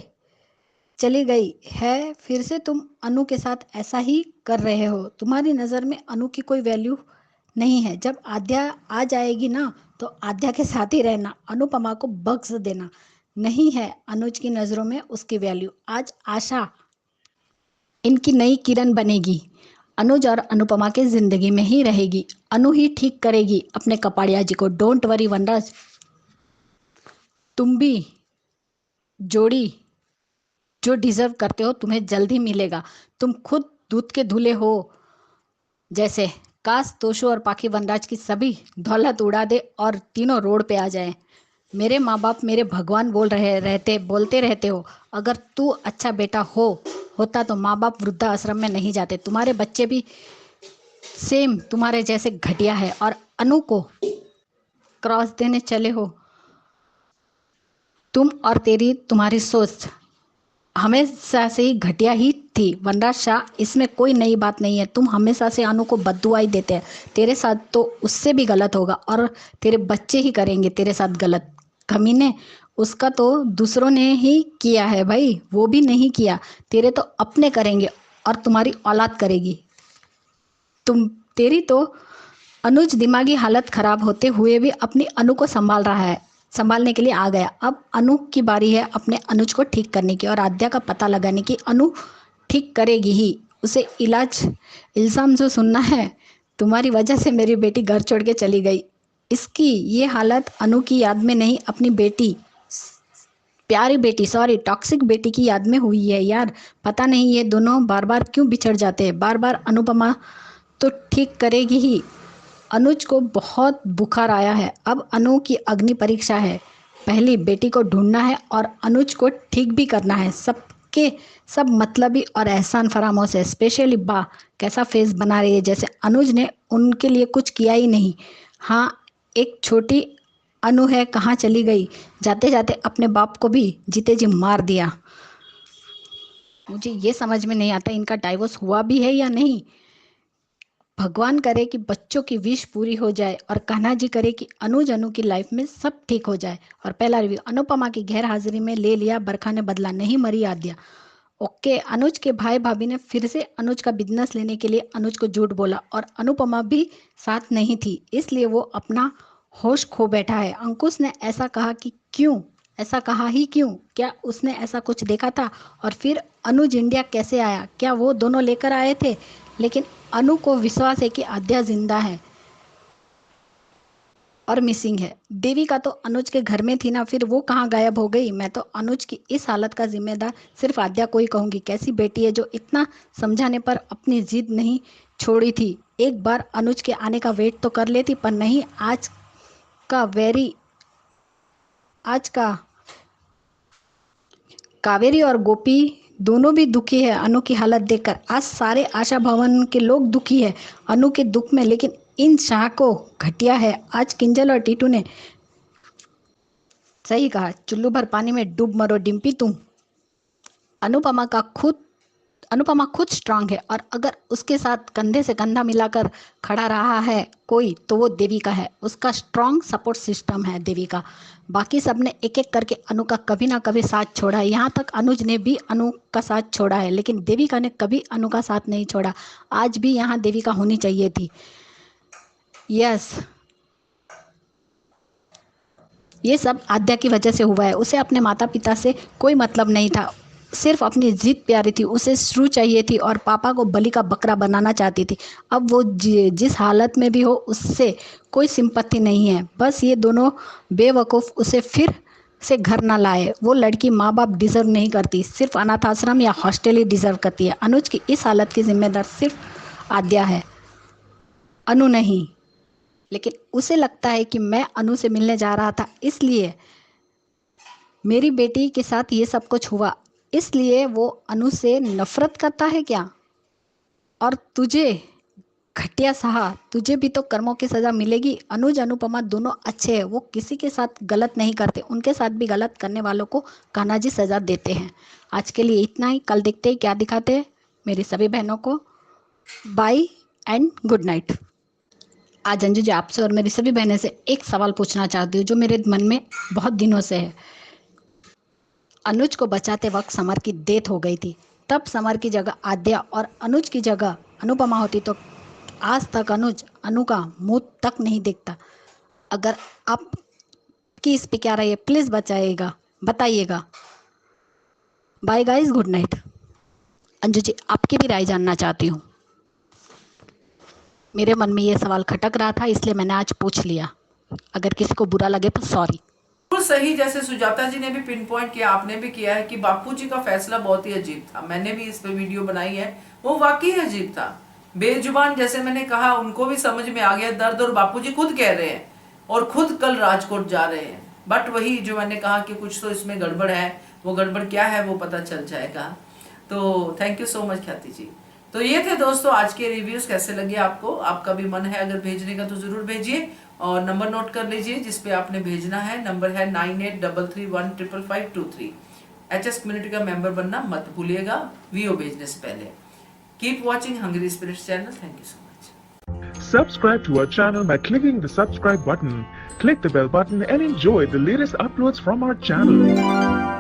चली गई है, फिर से तुम अनु के साथ ऐसा ही कर रहे हो। तुम्हारी नज़र में अनु की कोई वैल्यू नहीं है। जब आद्या आ जाएगी ना तो आद्या के साथ ही रहना, अनुपमा को बख्श देना। नहीं है अनुज की नज़रों में उसकी वैल्यू। आज आशा इनकी नई किरण बनेगी, अनुज और अनुपमा के जिंदगी में ही रहेगी। अनु ही ठीक करेगी अपने कपाड़िया जी को। डोंट वरी वनराज, तुम भी जोड़ी जो डिजर्व करते हो तुम्हें जल्द ही मिलेगा। तुम खुद दूध के धुले हो जैसे। काश तोशु और पाखी वनराज की सभी दौलत उड़ा दे और तीनों रोड पे आ जाएं। मेरे माँ बाप मेरे भगवान बोलते रहते हो। अगर तू अच्छा बेटा होता तो माँ बाप वृद्धाश्रम में नहीं जाते। तुम्हारे बच्चे भी सेम तुम्हारे जैसे घटिया है और अनु को क्रॉस देने चले हो तुम, और तुम्हारी सोच हमेशा से ही घटिया ही थी। वनराज शाह, इसमें कोई नई बात नहीं है। तुम हमेशा से अनु को बद्दुआ ही देते हैं। तेरे साथ तो उससे भी गलत होगा और तेरे बच्चे ही करेंगे तेरे साथ गलत। कमीने, उसका तो दूसरों ने ही किया है भाई, वो भी नहीं किया। तेरे तो अपने करेंगे और तुम्हारी औलाद करेगी। तेरी तो अनुज दिमागी हालत खराब होते हुए भी अपनी अनु को संभालने के लिए आ गया। अब अनु की बारी है अपने अनुज को ठीक करने की और आद्या का पता लगाने की। अनु ठीक करेगी ही उसे। इल्जाम जो सुनना है, तुम्हारी वजह से मेरी बेटी घर छोड़ के चली गई। इसकी ये हालत अनु की याद में नहीं, अपनी बेटी, प्यारी बेटी, सॉरी टॉक्सिक बेटी की याद में हुई है यार। पता नहीं ये दोनों बार बार क्यों बिछड़ जाते हैं। बार बार अनुपमा तो ठीक करेगी ही। अनुज को बहुत बुखार आया है। अब अनु की अग्नि परीक्षा है। पहली बेटी को ढूंढना है और अनुज को ठीक भी करना है। सब मतलबी और एहसान फरामोश है। स्पेशली बा कैसा फेस बना रही है जैसे अनुज ने उनके लिए कुछ किया ही नहीं। हाँ, एक छोटी अनु है, कहाँ चली गई। जाते जाते अपने बाप को भी जीते जी मार दिया। मुझे ये समझ में नहीं आता इनका डाइवोर्स हुआ भी है या नहीं। भगवान करे कि बच्चों की विश पूरी हो जाए और कान्हा जी करे कि अनु की लाइफ में सब ठीक हो जाए। और पहला रिव्यू, अनुपमा की गैर हाजिरी में ले लिया बरखा ने बदला, नहीं मरी आद्या। ओके, अनुज के भाई भाभी ने फिर से अनुज का बिजनेस लेने के लिए अनुज को झूठ बोला और अनुपमा भी साथ नहीं थी, इसलिए वो अपना होश खो बैठा है। अंकुश ने ऐसा कहा कि क्यों, ऐसा कहा ही क्यों? क्या उसने ऐसा कुछ देखा था? और फिर अनुज इंडिया कैसे आया? क्या वो दोनों लेकर आए थे? लेकिन अनु को विश्वास है कि आद्या जिंदा है और मिसिंग है। देविका तो अनुज के घर में थी ना, फिर वो कहाँ गायब हो गई? मैं तो अनुज की इस हालत का जिम्मेदार सिर्फ आद्या को ही कहूंगी। कैसी बेटी है जो इतना समझाने पर अपनी जिद नहीं छोड़ी थी। एक बार अनुज के आने का वेट तो कर लेती, पर नहीं। आज का कावेरी और गोपी दोनों भी दुखी है अनु की हालत देखकर। आज सारे आशा भवन के लोग दुखी है अनु के दुख में, लेकिन इन शाह को घटिया है। आज किंजल और टीटू ने सही कहा, चुल्लू भर पानी में डूब मरो डिम्पी तुम। अनुपमा खुद स्ट्रांग है और अगर उसके साथ कंधे से कंधा मिलाकर खड़ा रहा है कोई, तो वो देविका है। उसका स्ट्रांग सपोर्ट सिस्टम है देविका। बाकी सब ने एक एक करके अनु का कभी ना कभी साथ छोड़ा है। यहाँ तक अनुज ने भी अनु का साथ छोड़ा है, लेकिन देविका ने कभी अनु का साथ नहीं छोड़ा। आज भी यहाँ देविका होनी चाहिए थी। यस, ये सब आद्या की वजह से हुआ है। उसे अपने माता पिता से कोई मतलब नहीं था, सिर्फ अपनी जिद प्यारी थी। उसे श्रू चाहिए थी और पापा को बलि का बकरा बनाना चाहती थी। अब वो जिस हालत में भी हो, उससे कोई सिंपत्ति नहीं है। बस ये दोनों बेवकूफ़ उसे फिर से घर ना लाए। वो लड़की माँ बाप डिजर्व नहीं करती, सिर्फ अनाथ आश्रम या हॉस्टल ही डिजर्व करती है। अनुज की इस हालत की जिम्मेदार सिर्फ आद्या है, अनु नहीं। लेकिन उसे लगता है कि मैं अनु से मिलने जा रहा था, इसलिए मेरी बेटी के साथ ये सब कुछ हुआ, इसलिए वो अनु से नफरत करता है क्या? और तुझे घटिया सहा, तुझे भी तो कर्मों की सजा मिलेगी। अनुज अनुपमा दोनों अच्छे हैं, वो किसी के साथ गलत नहीं करते। उनके साथ भी गलत करने वालों को कान्हा जी सजा देते हैं। आज के लिए इतना ही, कल देखते हैं क्या दिखाते हैं। मेरी सभी बहनों को बाय एंड गुड नाइट। आज अंजू जी आपसे और मेरी सभी बहनें से एक सवाल पूछना चाहती हूँ जो मेरे मन में बहुत दिनों से है। अनुज को बचाते वक्त समर की डेथ हो गई थी, तब समर की जगह आद्या और अनुज की जगह अनुपमा होती तो आज तक अनुज अनु का मुंह तक नहीं देखता। अगर आपकी इस पे क्या राय है, प्लीज़ बताइएगा। Bye guys, good night. Anju ji, आपकी भी राय जानना चाहती हूँ। मेरे मन में ये सवाल खटक रहा था, इसलिए मैंने आज पूछ लिया। अगर किसी को बुरा लगे तो सॉरी। बिल्कुल सही, जैसे सुजाता जी ने भी पिन पॉइंट किया, आपने भी किया है कि बापू जी का फैसला बहुत ही अजीब था। मैंने भी इस पे वीडियो बनाई है, वो वाकई अजीब था। बेजुबान, जैसे मैंने कहा, उनको भी समझ में आ गया दर्द, और बापू जी खुद कह रहे हैं और खुद कल राजकोट जा रहे हैं। बट वही जो मैंने कहा कि कुछ तो इसमें गड़बड़ है, वो गड़बड़ क्या है वो पता चल जाएगा। तो थैंक यू सो मच ख्याति जी। तो ये थे दोस्तों आज के रिव्यूज, कैसे लगे आपको? आपका भी मन है अगर भेजने का तो जरूर भेजिए, और नंबर नोट कर लीजिए जिसपे आपने भेजना है। नंबर है 9833155523। HS कम्युनिटी का मेंबर बनना मत भूलिएगा वीओ भेजने से पहले। Keep watching hungry spirits channel. Thank you so much. Subscribe to our channel by clicking the subscribe button. Click the bell button and enjoy the latest uploads from our channel.